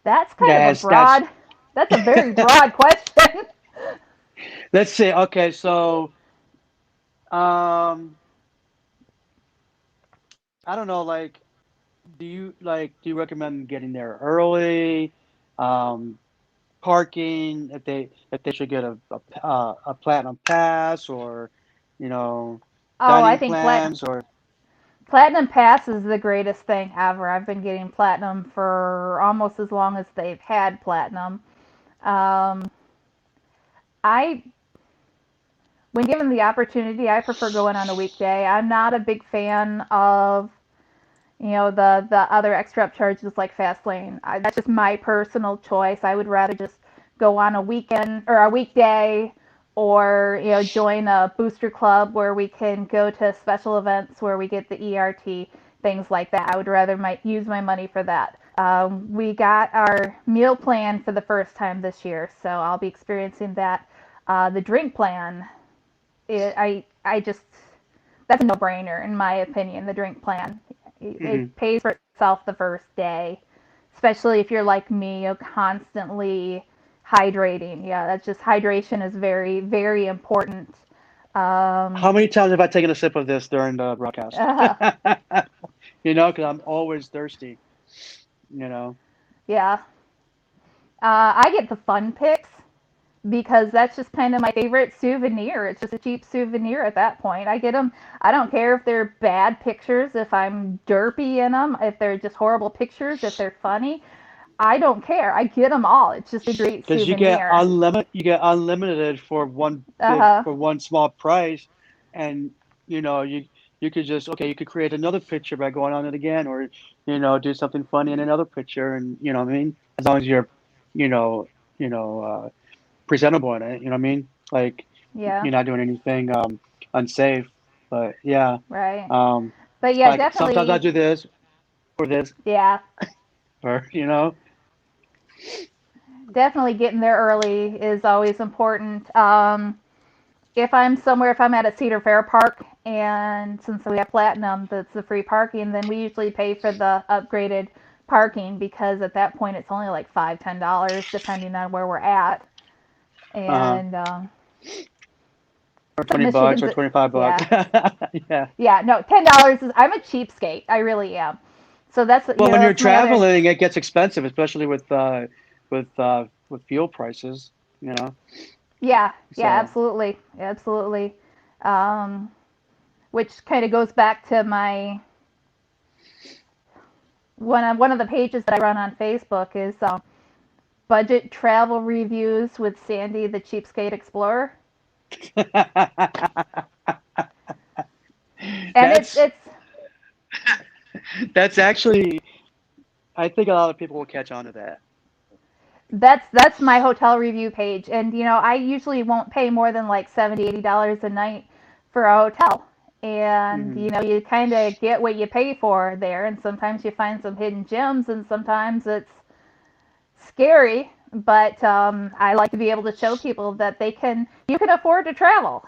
That's kind of a That's broad. That's a very broad question. let's see. Okay, so um, I don't know. Like, do you recommend getting there early? Um, Parking if they should get a platinum pass or Oh, I dining think plans or platinum pass is the greatest thing ever. I've been getting platinum for almost as long as they've had platinum. Um, I when given the opportunity, I prefer going on a weekday. I'm not a big fan of, the other extra charges like fast lane. That's just my personal choice. I would rather just go on a weekend or a weekday, or join a booster club where we can go to special events where we get the ERT, things like that. I would rather use my money for that. We got our meal plan for the first time this year, so I'll be experiencing that. The drink plan, I just, that's a no-brainer in my opinion. The drink plan, Mm-hmm. it pays for itself the first day, especially if you're like me, constantly hydrating. Yeah, that's just, hydration is very, very important. Um, How many times have I taken a sip of this during the broadcast? uh, Because I'm always thirsty. You know. yeah, I get the fun pics because that's just kind of my favorite souvenir. It's just a cheap souvenir at that point. I get them. I don't care if they're bad pictures, if I'm derpy in them, if they're just horrible pictures, if they're funny. I don't care. I get them all. It's just a great Because souvenir. you get unlimited for one Uh big huh. for one small price, and you could just you could create another picture by going on it again, or do something funny in another picture, and you know what I mean. As long as you're you know you know presentable in it, you know what I mean. Like Yeah. you're not doing anything unsafe. But yeah, Right. um, But yeah, like sometimes I definitely. do this or this Yeah. or Definitely getting there early is always important. If I'm somewhere, if I'm at a Cedar Fair park, and since we have Platinum, that's the free parking, then we usually pay for the upgraded parking because at that point it's only like $5, $10 depending on where we're at. uh And or 20 bucks Michigan's, or 25 bucks. yeah, Yeah. yeah, no, $10 is, I'm a cheapskate, I really am. So that's Well, when you're that's my other. traveling, it gets expensive, especially with fuel prices. You know, Yeah, yeah, so absolutely, absolutely. Um, which kind of goes back to my one of the pages that I run on Facebook is budget travel reviews with Sandy the Cheapskate Explorer, and it's that's it's that's actually. I think a lot of people will catch on to that. that's my hotel review page, and I usually won't pay more than like $70-$80 a night for a hotel, and Hmm. you kind of get what you pay for there, and sometimes you find some hidden gems, and sometimes it's scary, but I like to be able to show people that you can afford to travel.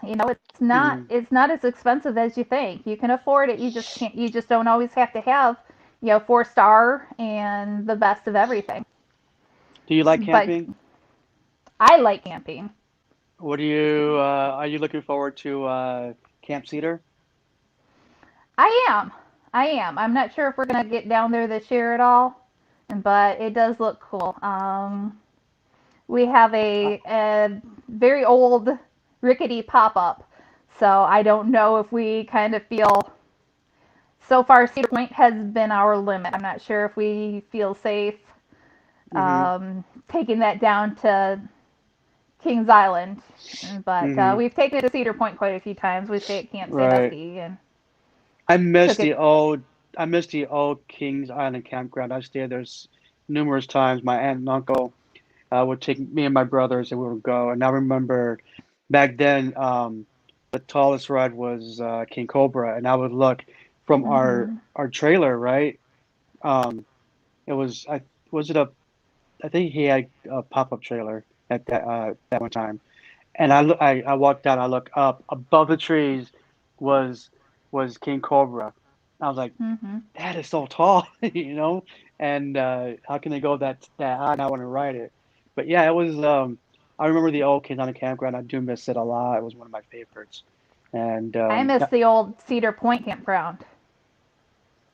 Hmm. It's not as expensive as you think. You can afford it. You just don't always have to have 4-star and the best of everything. Do you like But camping? I like camping. What do you are you looking forward to Camp Cedar? I am. I am. I'm not sure if we're gonna get down there this year at all, but it does look cool. We have Uh, a very old rickety pop up. So I don't know if we kind of feel, so far Cedar Point has been our limit. I'm not sure if we feel safe hmm. taking that down to Kings Island, but Hmm. we've taken it to Cedar Point quite a few times. We stay at Camp Right. Sandusky and I miss took it. the old I miss the old Kings Island campground. I stayed there numerous times. My aunt and uncle would take me and my brothers, and we would go. And I remember back then, the tallest ride was King Cobra, and I would look from Hmm. our trailer, right? Um, it was was it a I think he had a pop up trailer at that one time, and I walked out. I look up above the trees was King Cobra. I was like, Hmm. that is so tall, and how can they go that high? And I want to ride it. But yeah, it was. I remember the old kids on the campground. I do miss it a lot. It was one of my favorites, and I miss yeah, the old Cedar Point campground.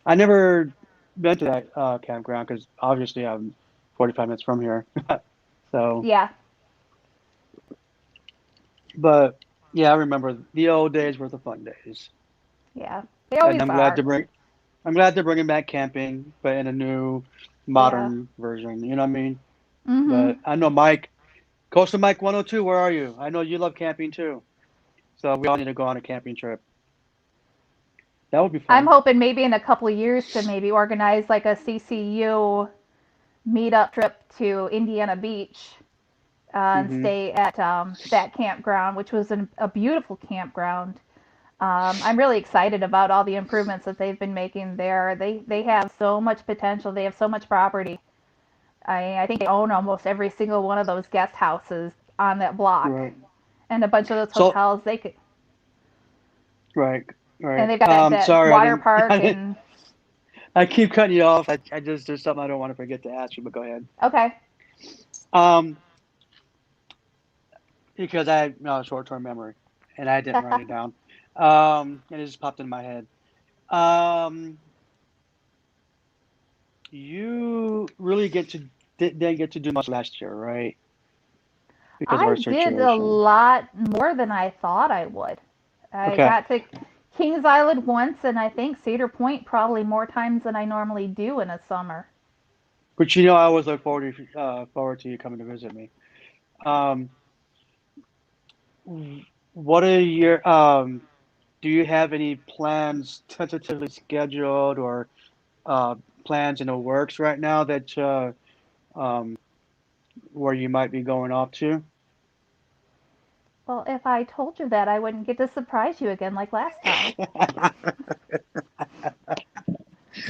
I never been to that campground because obviously I'm 45 minutes from here. So, Yeah, but yeah, I remember the old days were the fun days, yeah, they and always are. I'm glad they're bringing back camping, but in a new Yeah. modern version. You know what I mean? Hmm. But I know Mike. Coastal Mike 102, where are you? I know you love camping too. So we all need to go on a camping trip. That would be I'm fun. hoping maybe in a couple of years to maybe organize like a CCU meetup trip to Indiana Beach and Hmm. stay at that campground, which was a beautiful campground. I'm really excited about all the improvements that they've been making there. They have so much potential. They have so much property. I think they own almost every single one of those guest houses on that block, Right. and a bunch of those So, hotels. They could, right, right. and they've got that Sorry, water park I didn't, and I keep cutting you off. I just, there's something I don't want to forget to ask you, but go ahead. okay. Um, because I have short-term memory, and I didn't write it down. And it just popped in my head. Um, you really didn't get to do much last year, right? Because of our I did a situation. lot more than I thought I would. I Okay, got to Kings Island once, and I think Cedar Point probably more times than I normally do in a summer. but I always look forward to you coming to visit me. Um, what are your do you have any plans tentatively scheduled or uh, plans in the works right now that um, where you might be going off to? Well, if I told you that, I wouldn't get to surprise you again like last time.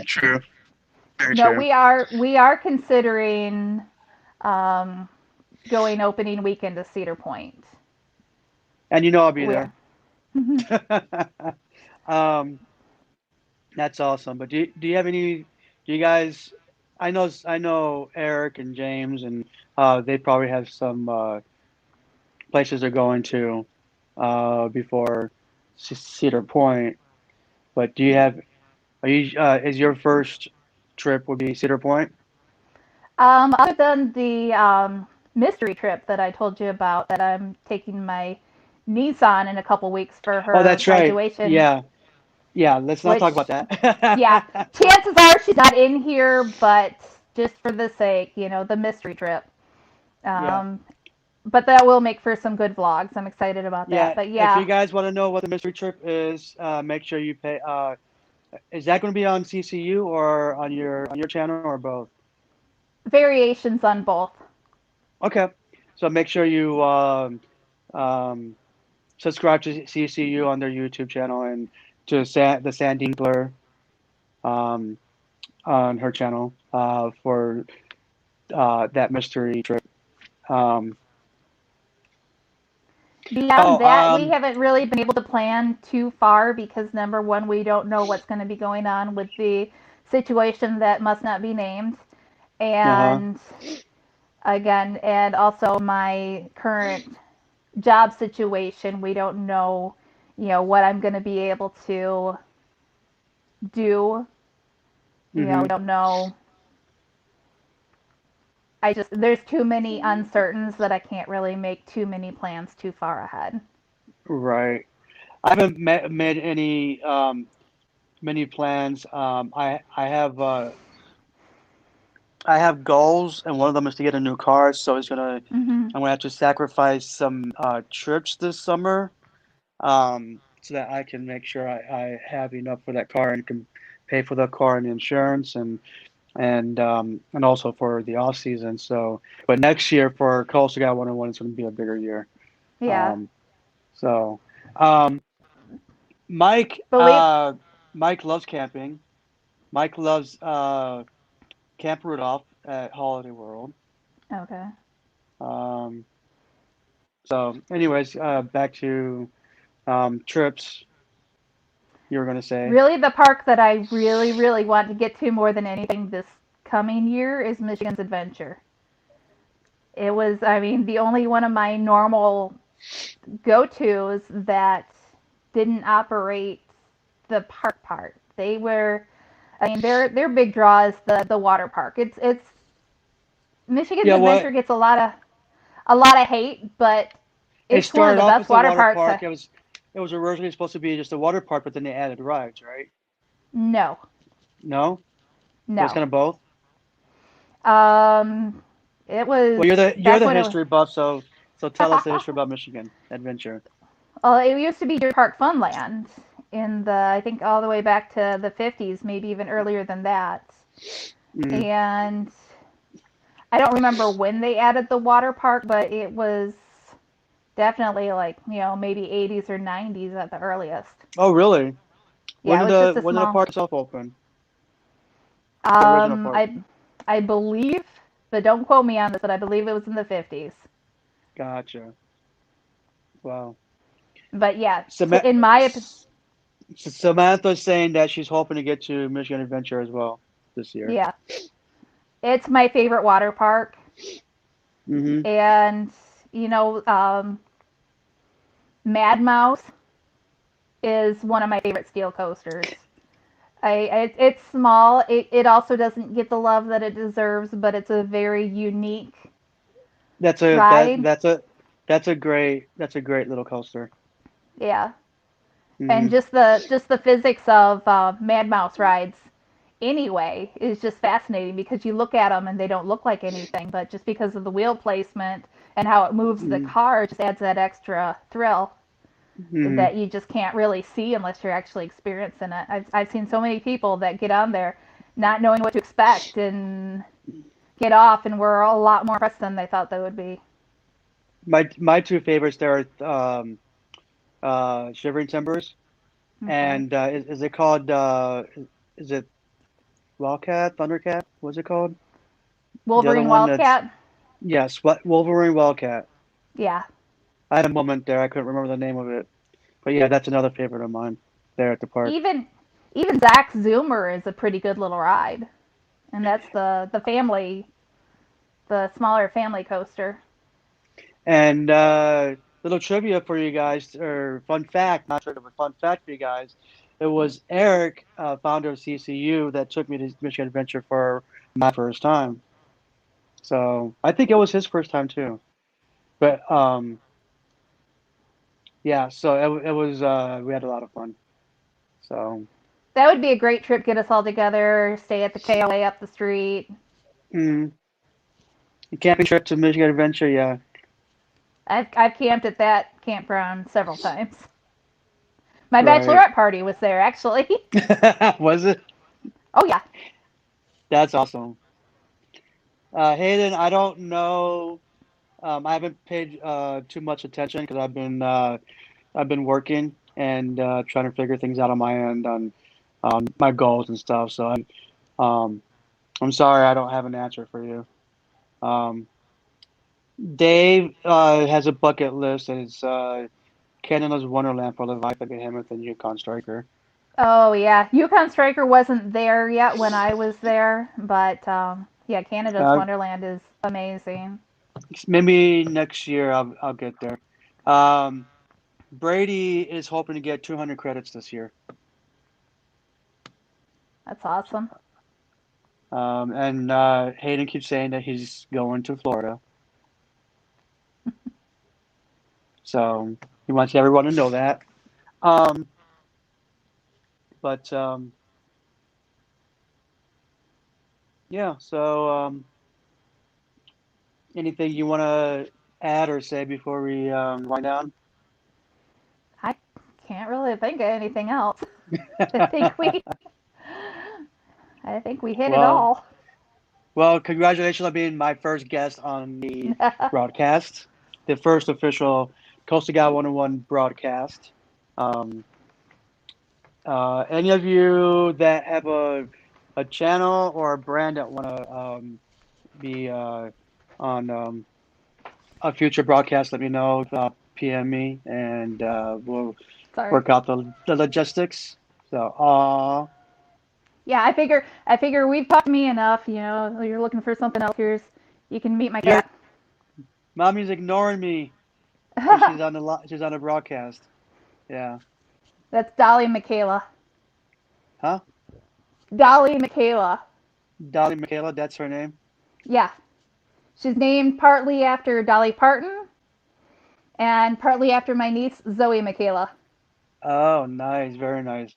True. Very No, true. we are considering um, going opening weekend to Cedar Point. And I'll be We there. are. um, that's awesome. But do you have any? Do you guys? I know Eric and James, and they probably have some places they're going to before Cedar Point. But do you Yeah. have? Are you? Is your first trip would be Cedar Point? Other than the mystery trip that I told you about, that I'm taking my niece on in a couple weeks for Oh, her that's right. graduation, Yeah, yeah. Let's not talk about which, yeah, that. chances are she's not in here, but just for the sake, the mystery trip. Yeah. Um, but that will make for some good vlogs. I'm excited about that. Yeah, But if yeah, you guys want to know what the mystery trip is, make sure you pay. Is that going to be on CCU or on your channel or both? variations on both. Okay, so make sure you um, subscribe to CCU on their YouTube channel and to the Sandinkler um, on her channel for that mystery trip. Um, Beyond oh, that, we haven't really been able to plan too far because number one, we don't know what's going to be going on with the situation that must not be named. uh-huh. And again, and also my current job situation, we don't know, what I'm going to be able to do. We Hmm. don't know. There's too many uncertains that I can't really make too many plans too far ahead. Right. I haven't made any many plans. I have goals, and one of them is to get a new car. So Hmm. I'm gonna have to sacrifice some trips this summer, so that I can make sure I have enough for that car and can pay for the car and insurance and also for the off season. So, but next year for Coastal Guy 101, it's going to be a bigger year. Yeah. Um, so, um, Mike, Believe. Mike loves camping. Mike loves Camp Rudolph at Holiday World. Okay. Um, so, anyways, back to trips. You were going to say, Really, the park that I really, really want to get to more than anything this coming year is Michigan's Adventure. It was, I mean, the only one of my normal go tos that didn't operate the park part. They were, I mean, their big draw is the water park. It's Michigan's yeah, Adventure what gets a lot of hate, but it it's one of started the off best as a water water parks. park. It was originally supposed to be just a water park, but then they added rides, right? No, No, it was no. kind of both. Um, it was Well, you're back the when it was. history buff, so tell us the history about Michigan Adventure. Well, it used to be Deer Park Funland, in the, I think all the way back to the 50s, maybe even earlier than that. Mm. And I don't remember when they added the water park, but it was definitely like, maybe 80s or 90s at the earliest. Oh, really? Yeah, it was just a When did the small. park itself open? The original Um, park. I I believe, but don't quote me on this, but I believe it was in the 50s. Gotcha. Wow. But yeah, Sama- in my Samantha's saying that she's hoping to get to Michigan Adventure as well this year. yeah, it's my favorite water park, Hmm. and you know, Mad Mouse is one of my favorite steel coasters. It's small. It also doesn't get the love that it deserves, but it's a very unique That's a ride. that's a great little coaster. Yeah, and Hmm. just the physics of Mad Mouse rides anyway is just fascinating because you look at them and they don't look like anything, but just because of the wheel placement and how it moves the Hmm. car, it just adds that extra thrill Hmm. that you just can't really see unless you're actually experiencing it. I've seen so many people that get on there not knowing what to expect and get off and were a lot more impressed than they thought they would be. My two favorites there are Shivering Timbers Hmm. and is it called is it Wildcat, Thundercat? What's it called? The other Wolverine one that's Wildcat, yes, what Wolverine Wildcat. yeah. I had a moment there, I couldn't remember the name of it. But yeah, that's another favorite of mine there at the park. Even even Zach Zoomer is a pretty good little ride, and that's the smaller family coaster. And little trivia for you guys, or fun fact, not trivia, but fun fact for you guys. It was Eric, founder of CCU, that took me to Michigan Adventure for my first time. So I think it was his first time too. But yeah, so it was we had a lot of fun. So That would be a great trip. Get us all together, stay at the KLA up the street. mm, camping trip to Michigan Adventure, yeah, I've camped at that campground several times. My right. bachelorette party was there actually. Was it? Oh yeah. That's awesome. Hayden, I don't know. I haven't paid too much attention because I've been working and trying to figure things out on my end on my goals and stuff. So um, I'm sorry I don't have an answer for you. Um, Dave has a bucket list and it's Canada's Wonderland for Leviathan Behemoth and Yukon Striker. Oh yeah. Yukon Striker wasn't there yet when I was there, but yeah, Canada's Uh, Wonderland is amazing. Maybe next year I'll get there. Um, Brady is hoping to get 200 credits this year. That's awesome. And Hayden keeps saying that he's going to Florida. So he wants everyone to know that. Um, but yeah, so anything you want to add or say before we wind down? I can't really think of anything else. I think we I think we hit it well, all. congratulations on being my first guest on the broadcast, the first official Coastal Guy 101 broadcast. Um, any of you that have a channel or a brand that want to be on a future broadcast, let me know. PM me, and we'll Sorry. work out the logistics. So, Yeah, I figure we've talked to me enough. You're looking for something else. You can meet my you're cat. mommy's ignoring me because she's on the broadcast. Yeah, That's Dolly Michaela. huh? Dolly Michaela. Dolly Michaela, that's her name. Yeah, she's named partly after Dolly Parton and partly after my niece Zoe Michaela. Oh, nice, very nice.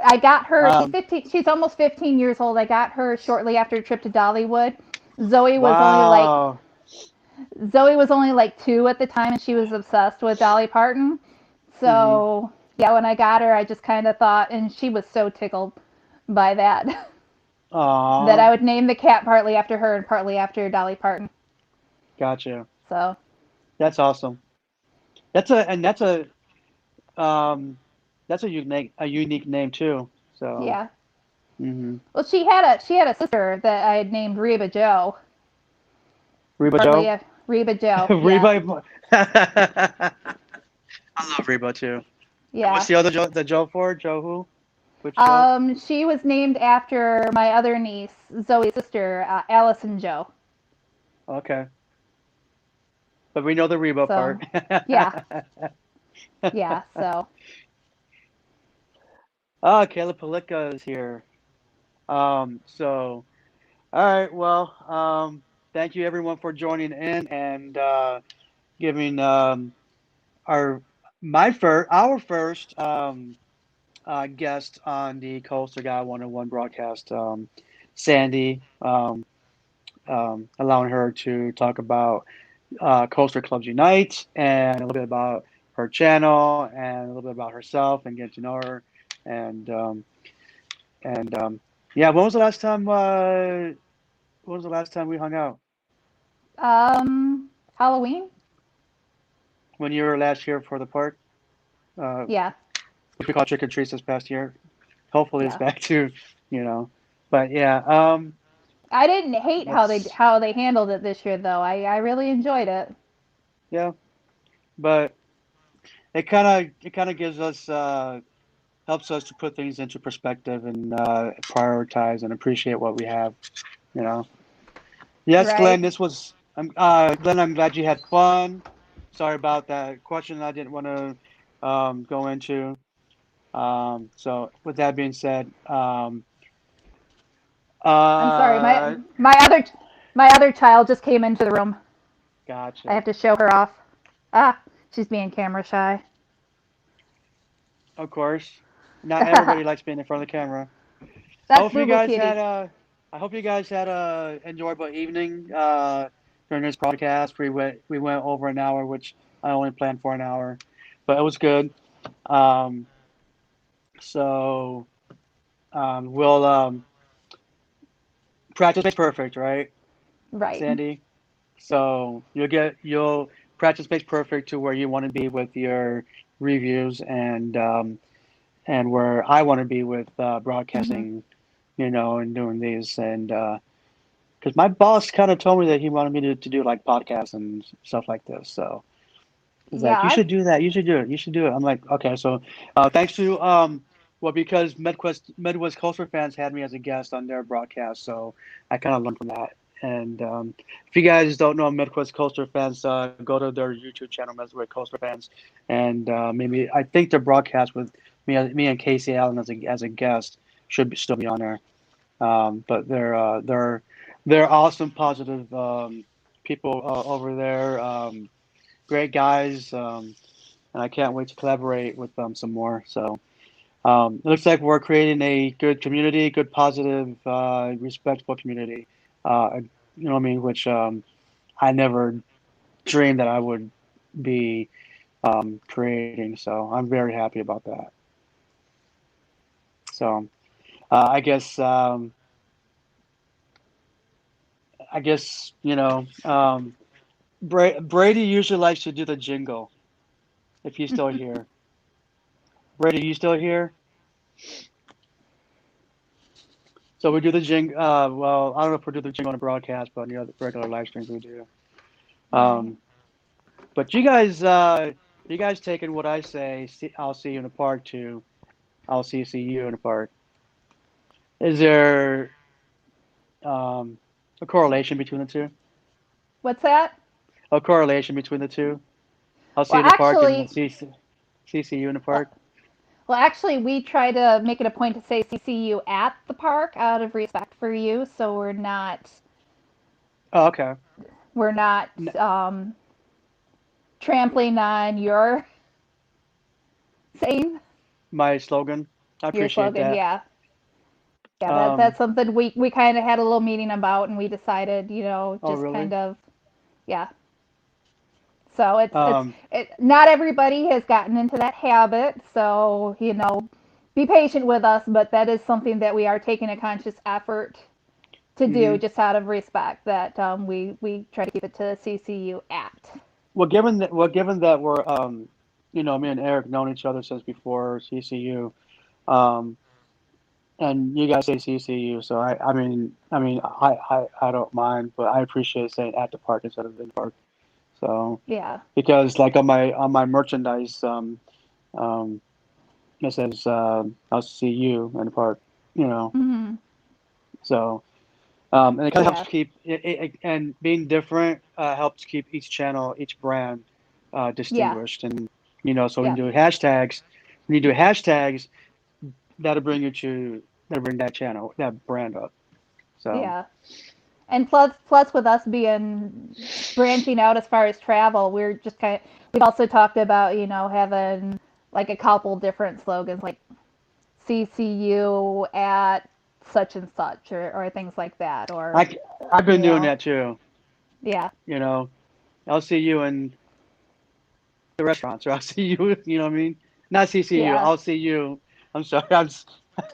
I got her. She's Um, 15. She's almost 15 years old. I got her shortly after a trip to Dollywood. Zoe was only like wow. Zoe was only like 2 at the time, and she was obsessed with Dolly Parton. Hmm. So Yeah, when I got her, I just kind of thought, and she was so tickled by that, that Aw, I would name the cat partly after her and partly after Dolly Parton. gotcha. So, That's awesome. Um, that's a unique name too. So, yeah. hmm Well, she had a sister that I had named Reba Joe. Reba Partly Joe, Reba Joe. Yes. Reba. I love Reba too. And what's Yeah. the other Joe? The Joe for Joe who? Which Joe? She was named after my other niece, Zoe's sister, Allison Joe. Okay, but we know the Reba So, part. yeah, yeah. So, Ah, Caleb Palika is here. So, all right. Well, thank you everyone for joining in and giving our our first guest on the Coastal Guy 101 broadcast, Sandy, allowing her to talk about Coastal Clubs Unite and a little bit about her channel and a little bit about herself and get to know her and yeah. When was the last time we hung out? Halloween. When you were last here for the park, uh, Yeah, which we call Trick or Treats this past year. Hopefully, it's yeah. back to you know. But yeah, I didn't hate how they that's how they handled it this year, though. I really enjoyed it. yeah. But it kind of gives us helps us to put things into perspective and prioritize and appreciate what we have. You know. Yes, Right. Glenn. Glenn. I'm glad you had fun. Sorry about that question I didn't want to go into. So with that being said, I'm sorry. My uh, my other my other child just came into the room. I gotcha. have to show her off. Ah, she's being camera shy. Of course, not everybody likes being in front of the camera. I That's hope you Boo Boo guys Kitty. had a, I hope you guys had a enjoyable evening during this podcast. We went over an hour, which I only planned for an hour, but it was good. Um, so we'll practice makes perfect, right, Right. Sandy? So you'll practice makes perfect to where you want to be with your reviews and where I want to be with Hmm. broadcasting, and doing these. And because my boss kind of told me that he wanted me to do like podcasts and stuff like this. So he's Yeah. like, you should do that. You should do it. You should do it. I'm like, okay. So thanks to, well, because Midwest Culture Fans had me as a guest on their broadcast. So I kind of learned from that. And if you guys don't know Midwest Culture Fans, go to their YouTube channel, Midwest Culture Fans, and maybe I think their broadcast with me and Casey Allen as a guest should still be on there. But they're awesome, positive people over there. Great guys, and I can't wait to collaborate with them some more. So it looks like we're creating a good community, good, positive, respectful community. You know what I mean? Which I never dreamed that I would be creating. So I'm very happy about that. So I guess Brady usually likes to do the jingle if he's still here. Brady, you still here? So we do the well, I don't know if we do the jingle on the broadcast, but on the other regular live streams we do. Right. Um, but you guys taking what I say, I'll see you in the park to I'll see you in the park. Is there um, a correlation between the two? What's that? A correlation between the two? I'll see Well, you in the park and actually, see you in the well, park. well, actually, we try to make it a point to say CC you at the park out of respect for you, so Oh, okay. we're not N- trampling on your saying My slogan. I your appreciate slogan. that. Yeah, yeah. Um, That's something we kind of had a little meeting about, and we decided, oh, just really? kind of, yeah. So Um, not everybody has gotten into that habit. So be patient with us, but that is something that we are taking a conscious effort to do, mhm. just out of respect that we try to keep it to CCU at. Given that we're me and Eric known each other since before CCU, um, and you guys say CCU, so I don't mind, but I appreciate saying at the park instead of in the park. So Yeah. because like on my merchandise, um, it says I'll see you in the park, you know. Hmm. So and it kind of helps Yeah. keep and being different helps keep each channel, each brand Yeah. distinguished, and so when Yeah. you do hashtags, when you do hashtags, that'll bring you to that'll bring that channel, that brand up. So Yeah. And plus with us being branching out as far as travel, we're just we've also talked about, having like a couple different slogans like CCU at such and such, or things like that, or I I've been you doing know that too. yeah. You know, I'll see you in the restaurants, or I'll see you. You know what I mean? Not CCU. Yeah. I'll see you. I'm sorry.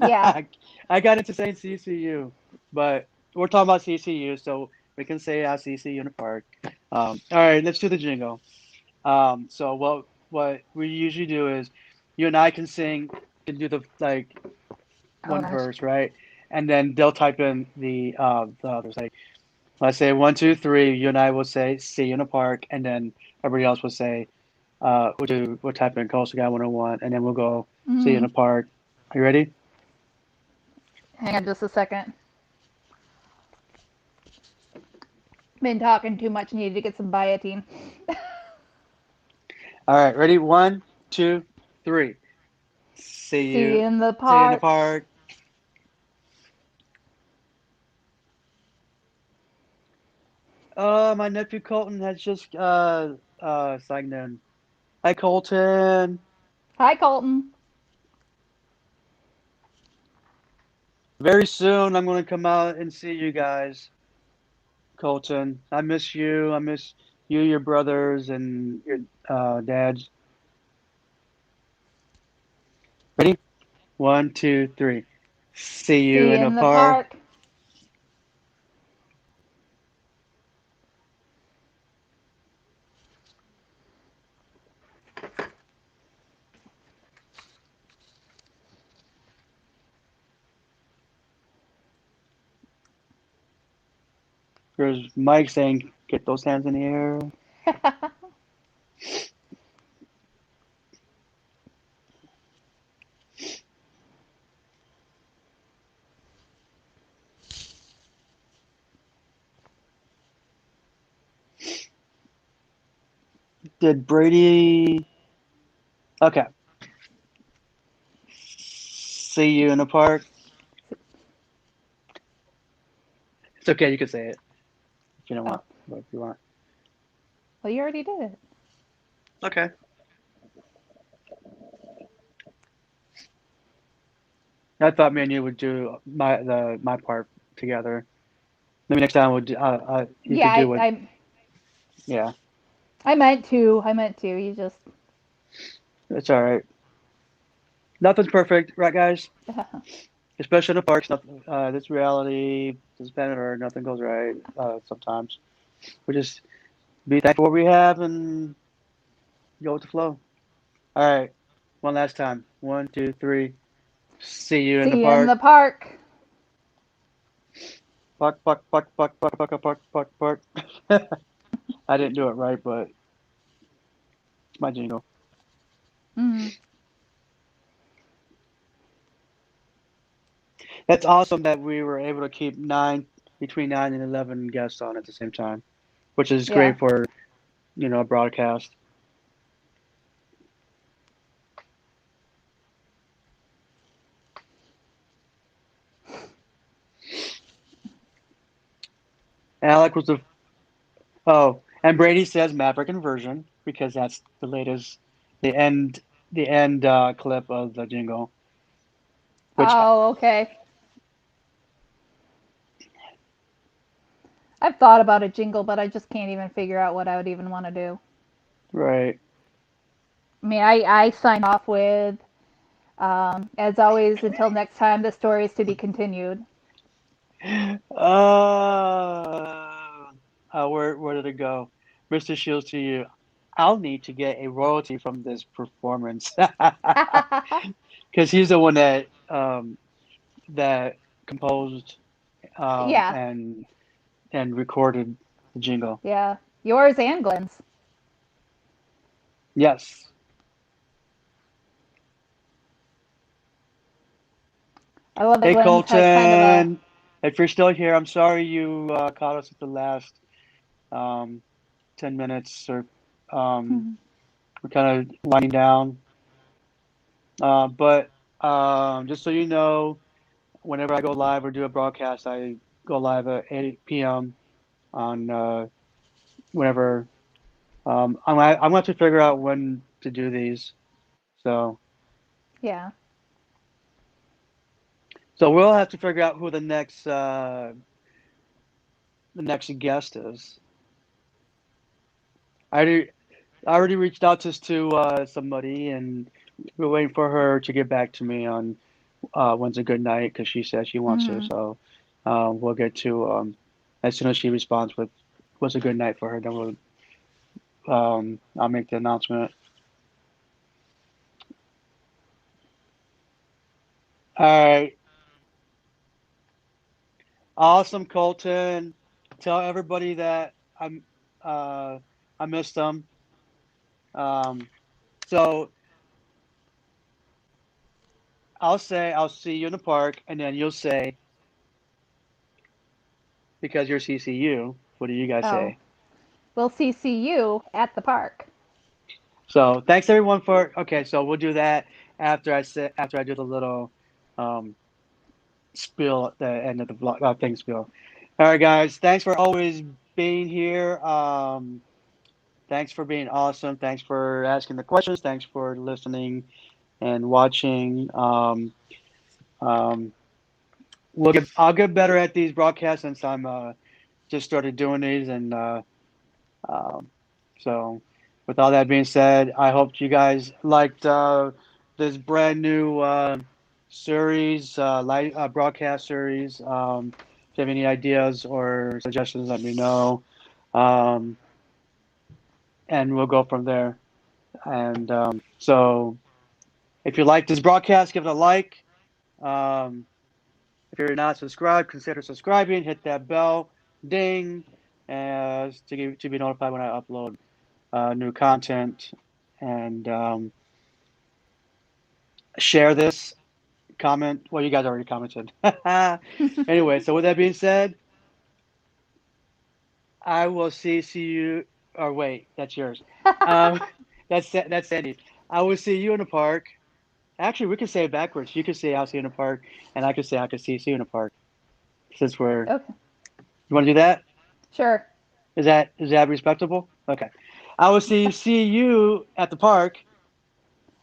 Yeah. I got into saying CCU, but we're talking about CCU, so we can say I'll see you in the park. All right, let's do the jingle. So what we usually do is you and I can do the like Oh one gosh. verse, right? And then they'll type in the others. Like let's say 1, 2, 3. You and I will say see you in the park, and then everybody else will say we'll type in Coastal Guy 101, and then we'll go see you in Mm. the park. Are you ready? Hang on just a second. Been talking too much. Needed to get some biotin. All right, ready? 1, 2, 3. See See you you. in the See you in the park. park. My nephew Colton has just signed in. Hi, Colton. Hi, Colton. Very soon, I'm going to come out and see you guys, Colton. I miss you. I miss you, your brothers, and your dads. Ready? 1, 2, 3. See you See you in the in the park. park. There's Mike saying, "Get those hands in the air." Did Brady? Okay. See you in the park. It's okay. You can say it if you don't Oh, want. But if you want. well, you already did it. Okay. I thought me and you would do my part together. Maybe next time you Yeah, could do what. I Yeah, I meant to. I meant to. You just. it's all right. Nothing's perfect, right, guys? Especially in the parks. Nothing. This reality, this planet Earth, nothing goes right. Sometimes we just be thankful for what we have and go with the flow. All right. One last time. 1, 2, 3. See you in the See you in park. the park. Park, park, park, park, park, park, park, park, park. I didn't do it right, but it's my jingle. Mm. That's awesome that we were able to keep between 9 and 11 guests on at the same time, which is Yeah. great for a broadcast. Alec was the and Brady says Maverick inversion because that's the latest, the end, the end clip of the jingle. Which Oh, okay. I've thought about a jingle, but I just can't even figure out what I would even want to do. Right. I mean, I sign off with, as always, until next time, the story is to be continued. Where did it go? Mr. Shields to you. I'll need to get a royalty from this performance because he's the one that composed Yeah, and recorded the jingle. yeah. Yours and Glenn's. Yes. I love that Hey Glenn's has kind of a. Colton, if you're still here, I'm sorry you caught us at the last um, 10 minutes, or Mhm. we're kind of winding down. But just so you know, whenever I go live or do a broadcast, I go live at 8 p.m. on whenever. I'm going to have to figure out when to do these. So Yeah. so we'll have to figure out who the next guest is. I already, I already reached out to somebody, and we're waiting for her to get back to me on when's a good night because she said she wants to. Hmm. So we'll get to as soon as she responds with what's a good night for her, then I'll make the announcement. All right, awesome, Colton. Tell everybody that uh, I missed them. Um, so I'll say I'll see you in the park, and then you'll say because you're CCU. What do you guys Oh, say? we'll see you at the park. So thanks everyone for. Okay, so we'll do that after I do the little um, spill at the end of the vlog thing spill. All right, guys. Thanks for always being here. Thanks for being awesome. Thanks for asking the questions. Thanks for listening and watching. Um, I'll get better at these broadcasts since I'm just started doing these, and um, so with all that being said, I hope you guys liked this brand new series, live broadcast series. If you have any ideas or suggestions, let me know, um, and we'll go from there. And so, if you like this broadcast, give it a like. Um, if you're not subscribed, consider subscribing. Hit that bell, ding, to be notified when I upload new content. And share this. Comment. Well, you guys already commented. Anyway, so with that being said, I will see you. Or wait, that's yours. Um, that's Sandy's. I will see you in the park. Actually, we can say it backwards. You can say I'll see you in the park, and I can say I can see you in the park. Since we're, Okay, you want to do that? sure. Is that respectable? Okay. I will see you at the park.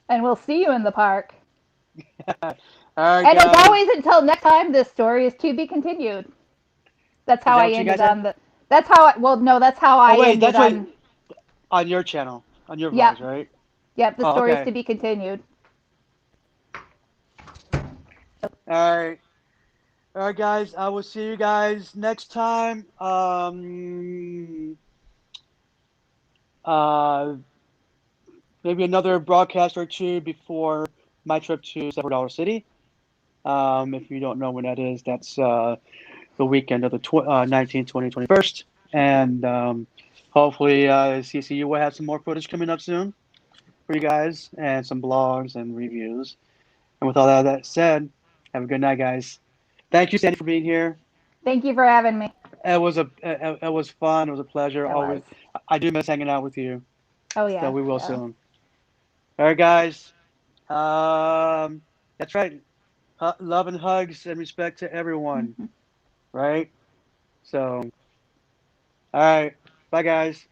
And we'll see you in the park. All right, And as guys. always, until next time, this story is to be continued. That's Is how that I what you ended guys had? on the. That's how I. Well, no, that's how Oh I wait, ended that's what on. on your channel, on your Yep, vlogs, right? yep. The Oh, story is okay. to be continued. All right. All right, guys. I will see you guys next time. Uh, maybe another broadcast or two before my trip to Dollar City. If you don't know when that is, that's the weekend of the 19th, 20, 21st. And hopefully, CCU will have some more footage coming up soon for you guys and some blogs and reviews. And with all that said, have a good night, guys. Thank you, Sandy, for being here. Thank you for having me. It was fun. It was a pleasure. It was. Always, I do miss hanging out with you. Oh So yeah, we will yeah. soon. All right, guys. Um, that's right. Love and hugs and respect to everyone. Hmm. Right. So, all right. Bye, guys.